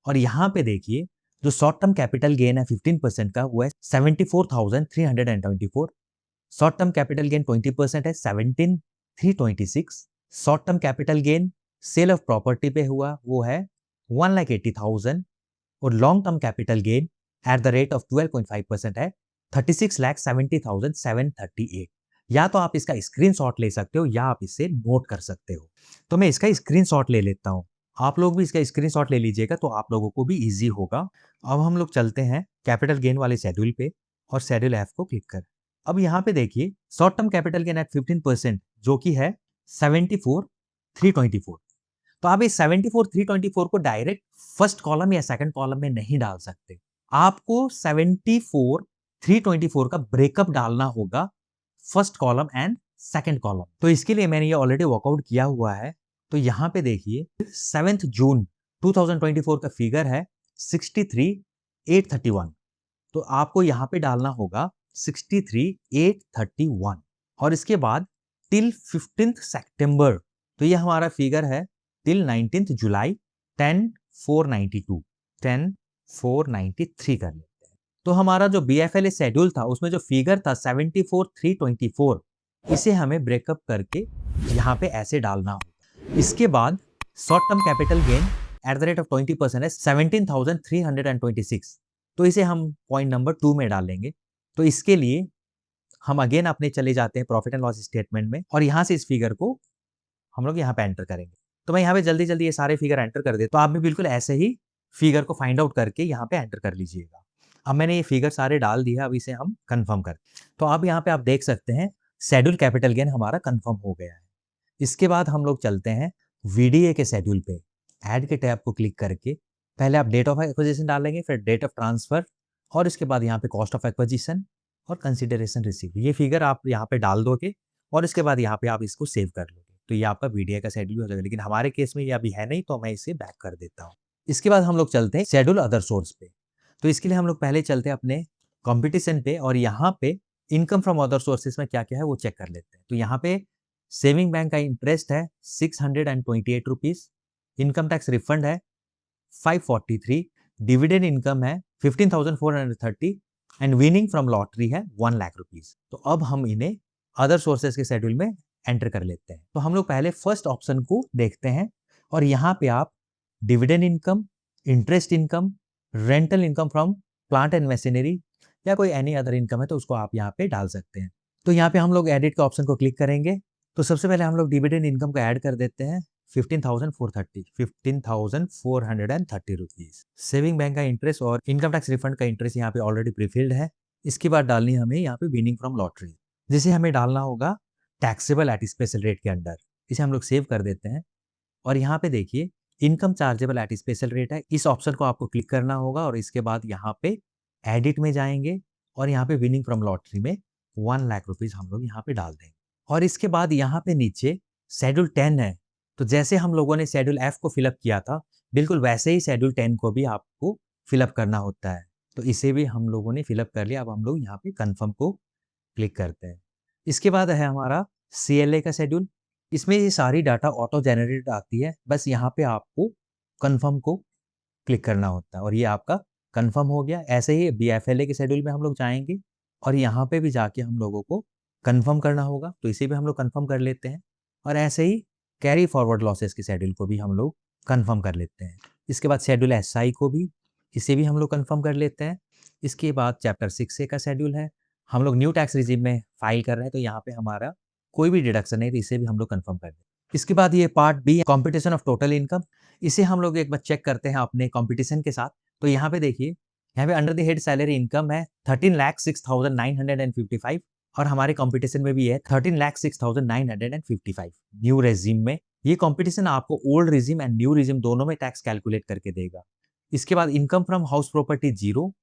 Speaker 1: और यहाँ पे देखिए जो शॉर्ट टर्म कैपिटल गेन है 15% का वो है 74,324। शॉर्ट टर्म कैपिटल गेन 20% है 17,326। Short term capital gain sale of property पे हुआ वो है 1,80,000 और long term capital gain at the rate of 12.5% है 36,70,738। या तो आप इसका स्क्रीनशॉट ले सकते हो या आप इसे नोट कर सकते हो। तो मैं इसका स्क्रीनशॉट ले लेता हूं, आप लोग भी इसका स्क्रीनशॉट ले लीजिएगा तो आप लोगों को भी इजी होगा। अब हम लोग चलते हैं कैपिटल गेन वाले शेड्यूल पे और शेड्यूल F को क्लिक कर। अब यहाँ पे देखिए short term capital gain at 15% जो कि है 74,324। तो आप इस 74,324 को डायरेक्ट फर्स्ट कॉलम या सेकंड कॉलम में नहीं डाल सकते, आपको 74,324 का ब्रेकअप डालना होगा first column and second column. तो इसके लिए मैंने ये ऑलरेडी वर्कआउट किया हुआ है। तो यहाँ पे देखिए 7 जून 2024 का फिगर है 63,831। तो आपको यहाँ पे डालना होगा 63,831 और इसके बाद टिल 15 सितंबर, तो ये हमारा फिगर है टिल 19 जुलाई 10,492, 10,493 कर लेते हैं। तो हमारा जो BFLA शेड्यूल था उसमें जो फिगर था 74,324, इसे हमें ब्रेकअप करके यहाँ पे ऐसे डालना होगा। इसके बाद short term capital gain at the rate of 20% है 17,326, तो इसे हम पॉइंट नंबर 2 में डालेंगे। तो इसके लिए हम अगेन अपने चले जाते हैं प्रॉफिट एंड लॉस स्टेटमेंट में और यहाँ से इस फिगर को हम लोग यहाँ पे एंटर करेंगे। तो मैं यहाँ पे जल्दी जल्दी ये सारे फिगर एंटर कर देता हूँ, तो आप भी बिल्कुल ऐसे ही फिगर को फाइंड आउट करके यहाँ पे एंटर कर लीजिएगा। अब मैंने ये फिगर सारे डाल दिया, अब इसे हम कंफर्म कर। तो अब यहाँ पे आप देख सकते हैं शेड्यूल कैपिटल गेन हमारा कंफर्म हो गया है। इसके बाद हम लोग चलते हैं VDA के शेड्यूल पे। ऐड के टैब को क्लिक करके पहले आप डेट ऑफ एक्विजिशन डालेंगे, फिर डेट ऑफ ट्रांसफर और इसके बाद यहाँ पे कॉस्ट ऑफ एक्विजिशन और कंसिडरेशन रिसीव। ये फिगर आप यहाँ पे डाल दोगे और इसके बाद यहाँ पे आप इसको सेव कर लोगे, तो ये आपका VDA का शेड्यूल हो जाएगा। लेकिन हमारे केस में ये अभी है नहीं, तो मैं इसे बैक कर देता हूँ। इसके बाद हम लोग चलते हैं शेड्यूल अदर सोर्स पे। तो इसके लिए हम लोग पहले चलते हैं अपने कंपटीशन पे और यहाँ पे इनकम फ्रॉम अदर सोर्सेस में क्या क्या है वो चेक कर लेते हैं। तो यहाँ पे सेविंग बैंक का इंटरेस्ट है 628 रुपीज, इनकम टैक्स रिफंड है 543, डिविडेंड इनकम है 15,430 एंड विनिंग फ्रॉम लॉटरी है 1 लाख रुपीज। तो अब हम इन्हें अदर सोर्सेस के शेड्यूल में एंटर कर लेते हैं। तो हम लोग पहले फर्स्ट ऑप्शन को देखते हैं और यहाँ पे आप dividend income, interest income, rental income from plant and machinery या कोई एनी अदर इनकम है तो उसको आप यहाँ पे डाल सकते हैं। तो यहाँ पे हम लोग एडिट के ऑप्शन को क्लिक करेंगे। तो सबसे पहले हम लोग डिविडेंड इनकम को ऐड कर देते हैं 15,430 रुपीज। सेविंग बैंक का इंटरेस्ट और इनकम टैक्स रिफंड का इंटरेस्ट यहाँ पे ऑलरेडी प्रीफिल्ड है। इसके बाद डालनी हमें यहाँ पे विनिंग फ्रॉम लॉटरी, जिसे हमें डालना होगा टैक्सेबल एट स्पेशल रेट के अंडर। इसे हम लोग सेव कर देते हैं और यहाँ पे देखिए income chargeable eight special rate है, इस ऑप्शन को आपको क्लिक करना होगा और इसके बाद यहाँ पे एडिट में जाएंगे और यहाँ पे विनिंग फ्रॉम लॉटरी में 1 लाख रुपीज हम लोग यहाँ पे डाल देंगे। और इसके बाद यहाँ पे नीचे शेड्यूल 10 है, तो जैसे हम लोगों ने शेड्यूल F को फिलअप किया था बिल्कुल वैसे ही शेड्यूल 10 को भी आपको फिलअप करना होता है। तो इसे भी हम लोगों ने फिलअप कर लिया। अब हम लोग यहाँ पे कन्फर्म को क्लिक करते हैं। इसके बाद है हमारा CLA का शेड्यूल। इसमें ये सारी डाटा ऑटो जनरेट आती है, बस यहाँ पे आपको कन्फर्म को क्लिक करना होता है और ये आपका कंफर्म हो गया। ऐसे ही BFLA के शेड्यूल में हम लोग जाएंगे और यहाँ पे भी जाके हम लोगों को कंफर्म करना होगा, तो इसे भी हम लोग कंफर्म कर लेते हैं। और ऐसे ही कैरी फॉरवर्ड लॉसेस के शेड्यूल को भी हम लोग कंफर्म कर लेते हैं। इसके बाद शेड्यूल SI को भी, इसे भी हम लोग कंफर्म कर लेते हैं। इसके बाद चैप्टर 6A का शेड्यूल है, हम लोग न्यू टैक्स रिजीम में फाइल कर रहे हैं, तो यहाँ पे हमारा कोई भी डिडक्शन नहीं, तो इसे भी हम लोग कंफर्म कर दें। इसके बाद ये part B, competition of total income, इसे हम लोग एक बार चेक करते हैं अपने कंपटीशन के साथ। तो यहाँ पे देखिए, यहाँ पे under the head salary income है 13,06,955 और हमारे कंपटीशन में भी है 13,06,955 न्यू रेजिम में। ये कंपटीशन आपको old regime and new regime दोनों में टैक्स कैलकुलेट करके देगा। इसके बाद income from house property zero,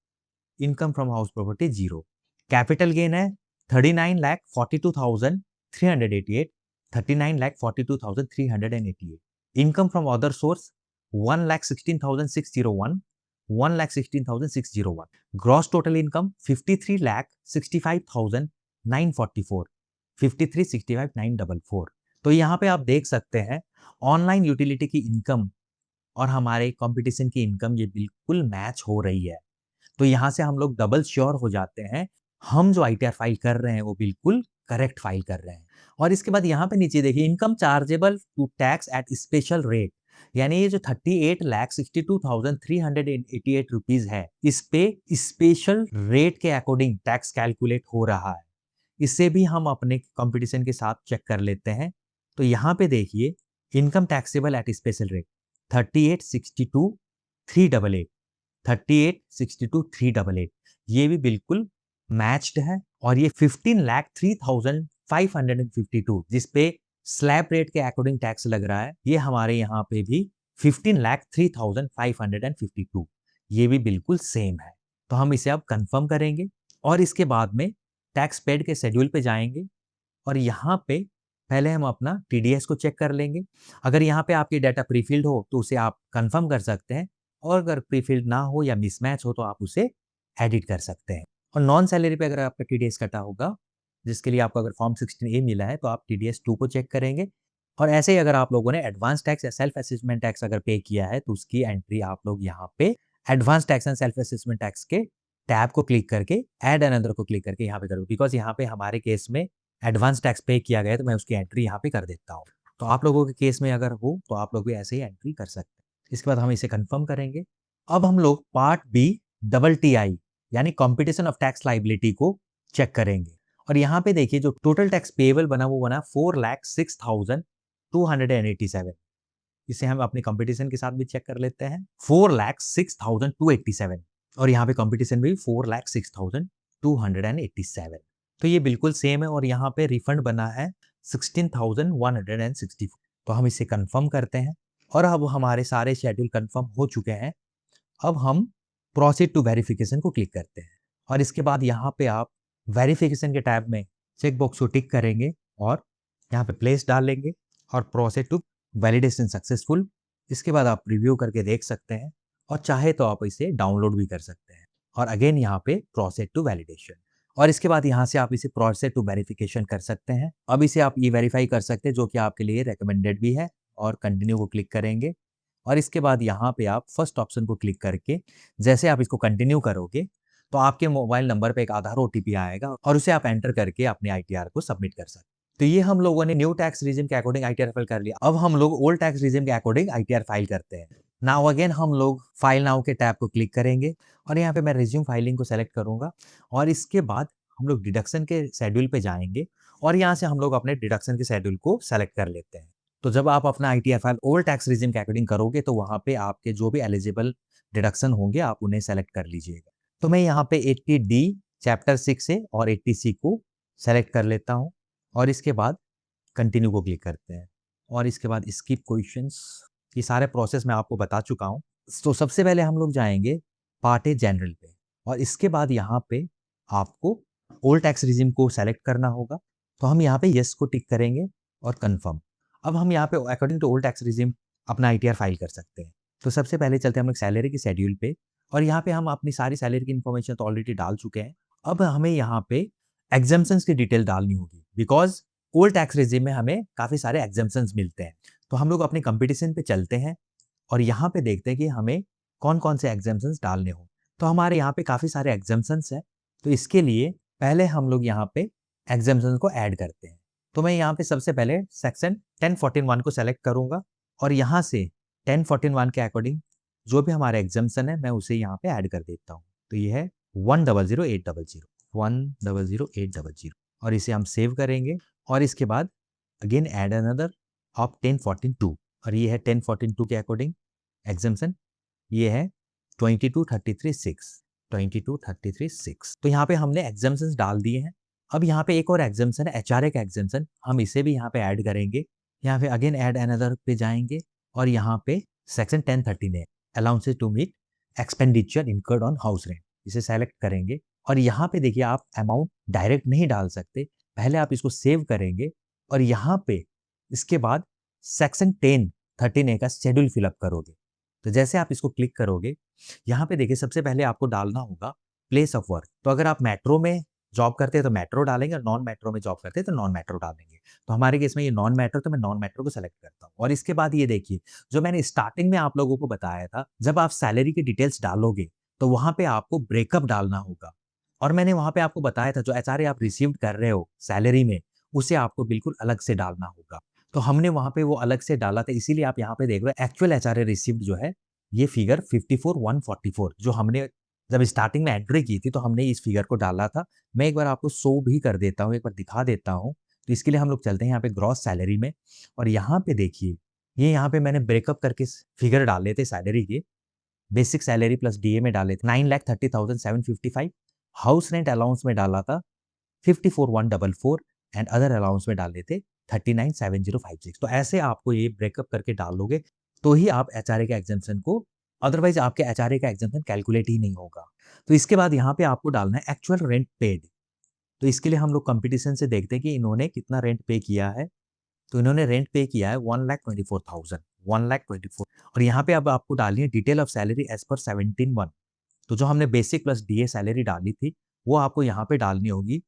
Speaker 1: income from house property zero. Capital gain है 39,42,388, 39,42,388। Income from other source 1,16,601, 1,16,601। Gross total income 53,65,944, 53,65,944। तो यहाँ पे आप देख सकते हैं ऑनलाइन यूटिलिटी की इनकम और हमारे कंपटीशन की इनकम ये बिल्कुल मैच हो रही है। तो यहाँ से हम लोग डबल श्योर हो जाते हैं हम जो ITR फाइल कर रहे हैं वो बिल्कुल करेक्ट फाइल कर रहे हैं। और इसके बाद यहाँ पे नीचे देखिए, income chargeable to tax at special rate, यानी ये जो 38,62,388 रुपीज है, इस पे स्पेशल रेट के अकॉर्डिंग टैक्स कैलकुलेट हो रहा है। इससे भी हम अपने कंपटीशन के साथ चेक कर लेते हैं। तो यहाँ पे देखिए, income taxable at special rate 38,62,388, 38,62,388, ये भी बिल्कुल मैच्ड है। और ये 15,03,552 जिस पे स्लैब रेट के अकॉर्डिंग टैक्स लग रहा है, ये हमारे यहाँ पे भी 15,03,552, ये भी बिल्कुल सेम है। तो हम इसे अब कंफर्म करेंगे और इसके बाद में टैक्स पेड के शेड्यूल पे जाएंगे और यहाँ पे पहले हम अपना TDS को चेक कर लेंगे। अगर यहाँ पे आपकी डाटा प्रीफिल्ड हो तो उसे आप कंफर्म कर सकते हैं, और अगर प्रीफिल्ड ना हो या मिसमैच हो तो आप उसे एडिट कर सकते हैं। और नॉन सैलरी पे अगर आपका TDS कटा होगा, जिसके लिए आपको अगर फॉर्म 16A मिला है, तो आप TDS 2 को चेक करेंगे। और ऐसे ही अगर आप लोगों ने एडवांस टैक्स या सेल्फ असेसमेंट टैक्स अगर पे किया है तो उसकी एंट्री आप लोग यहाँ पे advance tax and self assessment tax के टैब को क्लिक करके ऐड अनदर को क्लिक करके यहाँ पे करो, बिकॉज यहाँ पे हमारे केस में एडवांस टैक्स पे किया गया है, तो मैं उसकी एंट्री यहाँ पे कर देता हूँ। तो आप लोगों के केस में अगर हो तो आप लोग भी ऐसे ही एंट्री कर सकते हैं। इसके बाद हम इसे कंफर्म करेंगे। अब हम लोग पार्ट B TTI यानी कॉम्पिटिशन ऑफ टैक्स लाइबिलिटी को चेक करेंगे। और यहाँ पे देखिए, जो टोटल टैक्स पेएबल बना वो बना 4,06,287। इसे हम अपने कंपटीशन के साथ भी चेक कर लेते हैं, 4,06,287 और यहाँ पे कंपटीशन भी 4,06,287। तो ये बिल्कुल सेम है। और यहाँ पे रिफंड बना है 16,164। तो हम इसे कंफर्म करते हैं और अब हमारे सारे शेड्यूल कंफर्म हो चुके हैं। अब हम प्रोसीड टू वेरिफिकेशन को क्लिक करते हैं और इसके बाद यहाँ पे आप वेरिफिकेशन के टैब में चेक बॉक्स को टिक करेंगे और यहाँ पे प्लेस डालेंगे और प्रोसीड टू वैलिडेशन सक्सेसफुल। इसके बाद आप रिव्यू करके देख सकते हैं और चाहे तो आप इसे डाउनलोड भी कर सकते हैं। और अगेन यहाँ पे प्रोसीड टू वैलिडेशन, और इसके बाद यहाँ से आप इसे प्रोसीड टू वेरिफिकेशन कर सकते हैं। अब इसे आप वेरीफाई कर सकते हैं, जो कि आपके लिए रेकमेंडेड भी है। और कंटिन्यू को क्लिक करेंगे और इसके बाद यहाँ पे आप फर्स्ट ऑप्शन को क्लिक करके जैसे आप इसको कंटिन्यू करोगे तो आपके मोबाइल नंबर पे एक आधार OTP आएगा और उसे आप एंटर करके अपने ITR को सबमिट कर सकते हैं। तो ये हम लोगों ने न्यू टैक्स रिजिम के अकॉर्डिंग ITR फाइल कर लिया। अब हम लोग ओल्ड टैक्स रिजिम के अकॉर्डिंग ITR फाइल करते हैं। नाउ अगेन हम लोग फाइल नाउ के टैब को क्लिक करेंगे और यहाँ पे मैं रिज्यूम फाइलिंग को सेलेक्ट करूंगा और इसके बाद हम लोग डिडक्शन के शेड्यूल पे जाएंगे और यहाँ से हम लोग अपने डिडक्शन के शेड्यूल को सेलेक्ट कर लेते हैं। तो जब आप अपना ITR file old tax regime के अकॉर्डिंग करोगे तो वहाँ पे आपके जो भी एलिजिबल डिडक्शन होंगे आप उन्हें सेलेक्ट कर लीजिएगा। तो मैं यहाँ पे 80D चैप्टर 6A और 80C को सेलेक्ट कर लेता हूँ और इसके बाद कंटिन्यू को क्लिक करते हैं और इसके बाद स्किप क्वेश्चंस। ये सारे प्रोसेस मैं आपको बता चुका हूँ। तो सबसे पहले हम लोग जाएंगे पार्ट A जनरल पे और इसके बाद यहाँ पे आपको ओल्ड टैक्स रिजिम को सेलेक्ट करना होगा। तो हम यहाँ पे यस को टिक करेंगे और कंफर्म। अब हम यहाँ पे according to old tax regime अपना ITR फाइल कर सकते हैं। तो सबसे पहले चलते हैं हम लोग सैलरी की शेड्यूल पे और यहाँ पे हम अपनी सारी सैलरी की इन्फॉर्मेशन तो ऑलरेडी डाल चुके हैं। अब हमें यहाँ पे एग्जाम्पशंस की डिटेल डालनी होगी, बिकॉज ओल्ड टैक्स रिजिम में हमें काफी सारे एग्जाम्पशंस मिलते हैं। तो हम लोग अपने कंपटीशन पे चलते हैं और यहाँ पे देखते हैं कि हमें कौन कौन से एग्जाम्पशंस डालने हो। तो हमारे यहाँ पे काफ़ी सारे एग्जाम्पशंस हैं, तो इसके लिए पहले हम लोग यहाँ पे एग्जाम्पशन को ऐड करते हैं। तो मैं यहाँ पे सबसे पहले सेक्शन 1014(1) को सेलेक्ट करूँगा और यहाँ से 1014(1) के अकॉर्डिंग जो भी हमारा एग्जाम्पशन है मैं उसे यहाँ पे ऐड कर देता हूँ। तो ये है 1000800 1000800 और इसे हम सेव करेंगे और इसके बाद अगेन ऐड अनदर ऑफ 1014(2) और ये है 1014(2) के अकॉर्डिंग एग्जाम्पशन, ये है 2233(6) 2233(6). तो यहाँ पे हमने एग्जाम्पशंस डाल दिए हैं। अब यहाँ पे एक और एग्जाम्पशन है एचआरए का एग्जाम्पशन, हम इसे भी यहाँ पे ऐड करेंगे। यहाँ पे अगेन ऐड अनदर पे जाएंगे और यहाँ पे सेक्शन 1013 है allowances to meet expenditure incurred on house rent, इसे सेलेक्ट करेंगे और यहाँ पे देखिए आप अमाउंट डायरेक्ट नहीं डाल सकते, पहले आप इसको सेव करेंगे और यहाँ पे इसके बाद सेक्शन 1013A का शेड्यूल फिलअप करोगे। तो जैसे आप इसको क्लिक करोगे यहाँ पे देखिए सबसे पहले आपको डालना होगा प्लेस ऑफ वर्क। तो अगर आप मेट्रो में जॉब करते हैं तो मेट्रो डालेंगे और नॉन मेट्रो में जॉब करते हैं तो नॉन मेट्रो डालेंगे। तो हमारे केस में ये नॉन मेट्रो, तो मैं नॉन मेट्रो को सेलेक्ट करता हूँ। और इसके बाद ये देखिए जो मैंने स्टार्टिंग में आप लोगों को बताया था, जब आप सैलरी की डिटेल्स डालोगे तो वहां पे आपको ब्रेकअप डालना होगा और मैंने वहां पे आपको बताया था जो एचआरए आप रिसीव कर रहे हो सैलरी में उसे आपको बिल्कुल अलग से डालना होगा। तो हमने वहां पे वो अलग से डाला था, इसीलिए आप यहाँ पे देख रहे हो एक्चुअल एचआरए रिसीव्ड जो है ये फिगर 54,144 जो हमने जब स्टार्टिंग में एंट्री की थी तो हमने इस फिगर को डाला था। मैं एक बार आपको शो भी कर देता हूँ, एक बार दिखा देता हूँ। तो इसके लिए हम लोग चलते हैं यहाँ पे ग्रॉस सैलरी में और यहाँ पे देखिए ये यहाँ पे मैंने ब्रेकअप करके फिगर डाले थे सैलरी के। बेसिक सैलरी प्लस डीए में डाले थे 9,30,755, हाउस रेंट अलाउंस में डाला था 54,144 एंड अदर अलाउंस में डाले थे 39,7056। तो ऐसे आपको ये ब्रेकअप करके डाल लोगे तो ही आप एचआरए के एग्जाम्पशन को, अदरवाइज आपके एचआरए का एग्जाम्पशन कैलकुलेट ही नहीं होगा। तो इसके बाद यहाँ पे आपको डालना है एक्चुअल रेंट पेड। तो इसके लिए हम लोग कंपटीशन से देखते हैं कि इन्होंने कितना रेंट पे किया है। तो इन्होंने रेंट पे किया है 1,24,000 1,24,000 और यहाँ पे अब आपको डालनी है detail of salary as per 17(1). तो जो हमने बेसिक प्लस डीए सैलरी डाली थी वो आपको यहाँ पे डालनी होगी।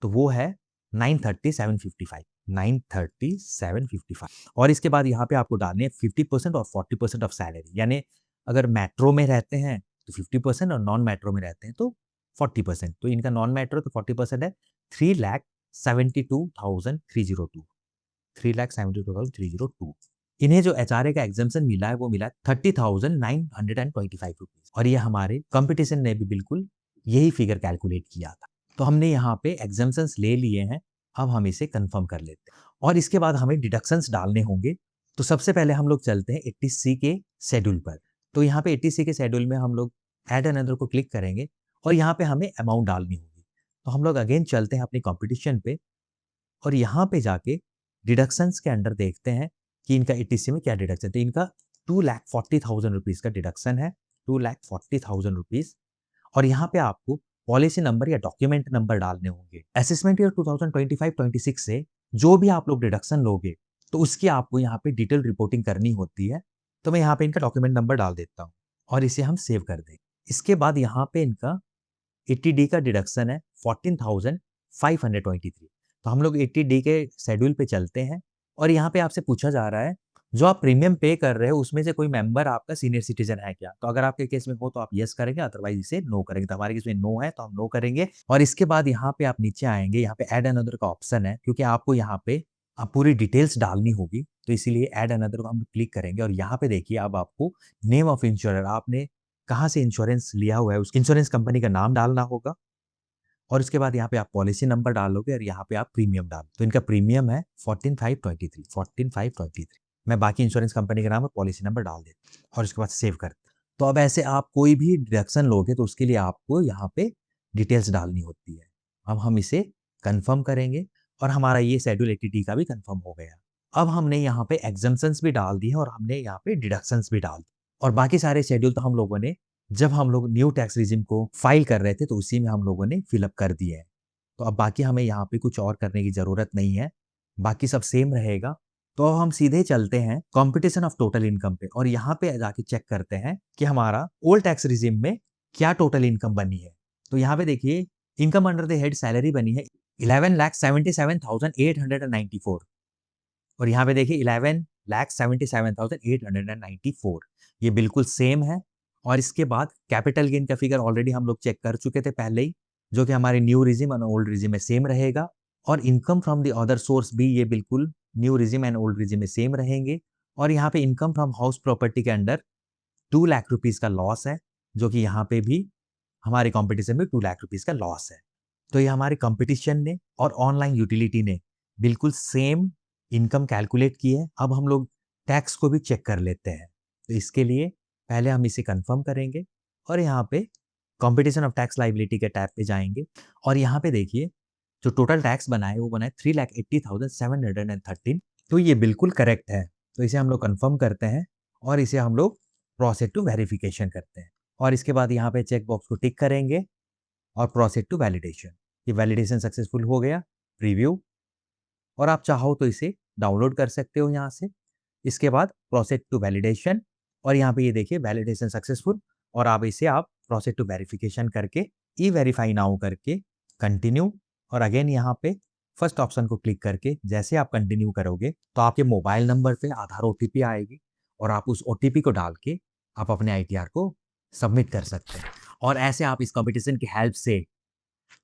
Speaker 1: तो वो है 930,755 930,755 और इसके बाद यहाँ पे आपको डालनी है 50% और 40% ऑफ सैलरी, यानी अगर मेट्रो में रहते हैं तो 50% और नॉन मेट्रो में रहते हैं तो 40%। तो इनका नॉन मेट्रो तो 40% है 3,72,302 3,72,302। इन्हें जो एचआरए का एग्जाम्पशन मिला है वो मिला 30,925 रुपीज और ये हमारे कंपटीशन ने भी बिल्कुल यही फिगर कैलकुलेट किया था। तो हमने यहाँ पे एग्जाम्पशंस ले लिए हैं, अब हम इसे कंफर्म कर लेते हैं और इसके बाद हमें डिडक्शंस डालने होंगे। तो सबसे पहले हम लोग चलते हैं 80C के शेड्यूल पर। तो यहाँ पे 80C के शेड्यूल में हम लोग ऐड अनदर को क्लिक करेंगे और यहाँ पे हमें अमाउंट डालनी होगी। तो हम लोग अगेन चलते हैं अपनी कॉम्पिटिशन पे और यहाँ पे जाके डिडक्शंस के अंडर देखते हैं कि इनका 80C में क्या डिडक्शन। तो इनका 2,40,000 रुपीज़ का डिडक्शन है 2,40,000 रुपीज़ और यहाँ पे आपको पॉलिसी नंबर या डॉक्यूमेंट नंबर डालने होंगे। असेसमेंट ईयर 2025-26 से जो भी आप लोग डिडक्शन लोगे तो उसकी आपको यहाँ पे डिटेल रिपोर्टिंग करनी होती है। तो मैं यहाँ पे इनका डॉक्यूमेंट नंबर डाल देता हूँ और इसे हम सेव कर दें। इसके बाद यहाँ पे इनका 80D का डिडक्शन है 14,523। तो हम लोग 80D के शेड्यूल पे चलते हैं और यहाँ पे आपसे पूछा जा रहा है जो आप प्रीमियम पे कर रहे हो उसमें से कोई मेंबर आपका सीनियर सिटीजन है क्या। तो अगर आपके केस में हो तो आप यस करेंगे, अदरवाइज इसे नो करेंगे। तो हमारे केस में नो है तो हम नो करेंगे और इसके बाद यहाँ पे आप नीचे आएंगे, यहाँ पे ऐड अनदर का ऑप्शन है क्योंकि आपको यहाँ पे आप पूरी डिटेल्स डालनी होगी। तो इसीलिए ऐड अनदर को हम क्लिक करेंगे और यहाँ पे देखिए अब आपको नेम ऑफ इंश्योरर, आपने कहाँ से इंश्योरेंस लिया हुआ है उस इंश्योरेंस कंपनी का नाम डालना होगा और उसके बाद यहाँ पे आप पॉलिसी नंबर डालोगे और यहाँ पे आप प्रीमियम डालो। तो इनका प्रीमियम है 14,523। मैं बाकी इंश्योरेंस कंपनी का नाम और पॉलिसी नंबर डाल देता हूँ और उसके बाद सेव कर। तो अब ऐसे आप कोई भी डिडक्शन लोगे तो उसके लिए आपको यहाँ पे डिटेल्स डालनी होती है। अब हम इसे कंफर्म करेंगे और हमारा ये शेड्यूल 80D का भी कंफर्म हो गया। अब हमने यहाँ पे एग्जाम्पशंस भी डाल दिए और हमने यहाँ पे डिडक्शंस भी डाल दी और बाकी सारे शेड्यूल तो हम लोगों ने जब हम लोग न्यू टैक्स रिजिम को फाइल कर रहे थे तो उसी में हम लोगों ने फिलअप कर दिए हैं। तो अब बाकी हमें यहाँ पे कुछ और करने की जरूरत नहीं है, बाकी सब सेम रहेगा। तो अब हम सीधे चलते हैं कंपटीशन ऑफ टोटल इनकम पे और यहाँ पे जाके चेक करते हैं कि हमारा ओल्ड टैक्स रिजिम में क्या टोटल इनकम बनी है। तो यहाँ पे देखिए income under the head salary बनी है 11,77,894 और यहाँ पे देखिए 11,77,894 ये बिल्कुल सेम है और इसके बाद कैपिटल गेन का फिगर ऑलरेडी हम लोग चेक कर चुके थे पहले ही, जो कि हमारे न्यू रिजिम और ओल्ड रिजिम में सेम रहेगा। और income from the other source भी ये बिल्कुल new regime and old regime में सेम रहेंगे। और यहाँ पे इनकम फ्रॉम हाउस प्रॉपर्टी के अंडर 2 लाख रुपीस का लॉस है, जो कि यहाँ पे भी हमारे कंपटीशन में 2 लाख रुपीस का लॉस है। तो ये हमारे कंपटीशन ने और ऑनलाइन यूटिलिटी ने बिल्कुल सेम इनकम कैलकुलेट की है। अब हम लोग टैक्स को भी चेक कर लेते हैं। तो इसके लिए पहले हम इसे कंफर्म करेंगे और यहाँ पे कंपटीशन ऑफ टैक्स लाइबिलिटी के टैब पे जाएंगे और यहाँ पे देखिए जो टोटल टैक्स बना है वो बना है 3,80,713। तो ये बिल्कुल करेक्ट है। तो इसे हम लोग कंफर्म करते हैं और इसे हम लोग प्रोसीड टू वेरिफिकेशन करते हैं और इसके बाद यहाँ पे चेक बॉक्स को टिक करेंगे और प्रोसीड टू वैलिडेशन। ये वैलिडेशन सक्सेसफुल हो गया, प्रीव्यू, और आप चाहो तो इसे डाउनलोड कर सकते हो यहाँ से। इसके बाद प्रोसीड टू वैलिडेशन और यहाँ पे ये देखिए वैलिडेशन सक्सेसफुल, और आप इसे प्रोसीड टू वेरिफिकेशन करके ई वेरीफाई नाउ करके कंटिन्यू, और अगेन यहाँ पे फर्स्ट ऑप्शन को क्लिक करके जैसे आप कंटिन्यू करोगे तो आपके मोबाइल नंबर पे आधार ओटीपी आएगी और आप उस ओटीपी को डाल के आप अपने आईटीआर को सबमिट कर सकते हैं। और ऐसे आप इस कंपटीशन की हेल्प से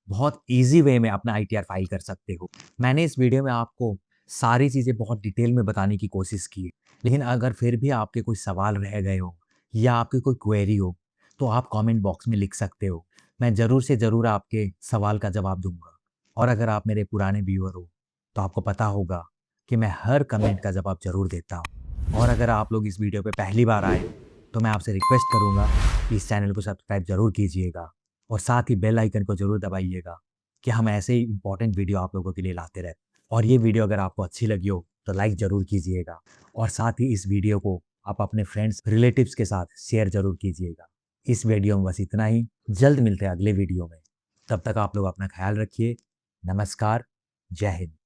Speaker 1: बहुत इजी वे में अपना आईटीआर फाइल कर सकते हो। मैंने इस वीडियो में आपको सारी चीज़ें बहुत डिटेल में बताने की कोशिश की है, लेकिन अगर फिर भी आपके कोई सवाल रह गए हो या आपकी कोई क्वेरी हो तो आप कमेंट बॉक्स में लिख सकते हो। मैं ज़रूर से ज़रूर आपके सवाल का जवाब दूंगा। और अगर आप मेरे पुराने व्यूअर हो तो आपको पता होगा कि मैं हर कमेंट का जवाब ज़रूर देता हूँ। और अगर आप लोग इस वीडियो पे पहली बार आए तो मैं आपसे रिक्वेस्ट करूँगा कि इस चैनल को सब्सक्राइब ज़रूर कीजिएगा और साथ ही बेल आइकन को ज़रूर दबाइएगा कि हम ऐसे ही इंपॉर्टेंट वीडियो आप लोगों के लिए लाते रहते। और ये वीडियो अगर आपको अच्छी लगी हो तो लाइक ज़रूर कीजिएगा और साथ ही इस वीडियो को आप अपने फ्रेंड्स रिलेटिव्स के साथ शेयर ज़रूर कीजिएगा। इस वीडियो में बस इतना ही। जल्द मिलते हैं अगले वीडियो में। तब तक आप लोग अपना ख्याल रखिए। नमस्कार। जय हिंद।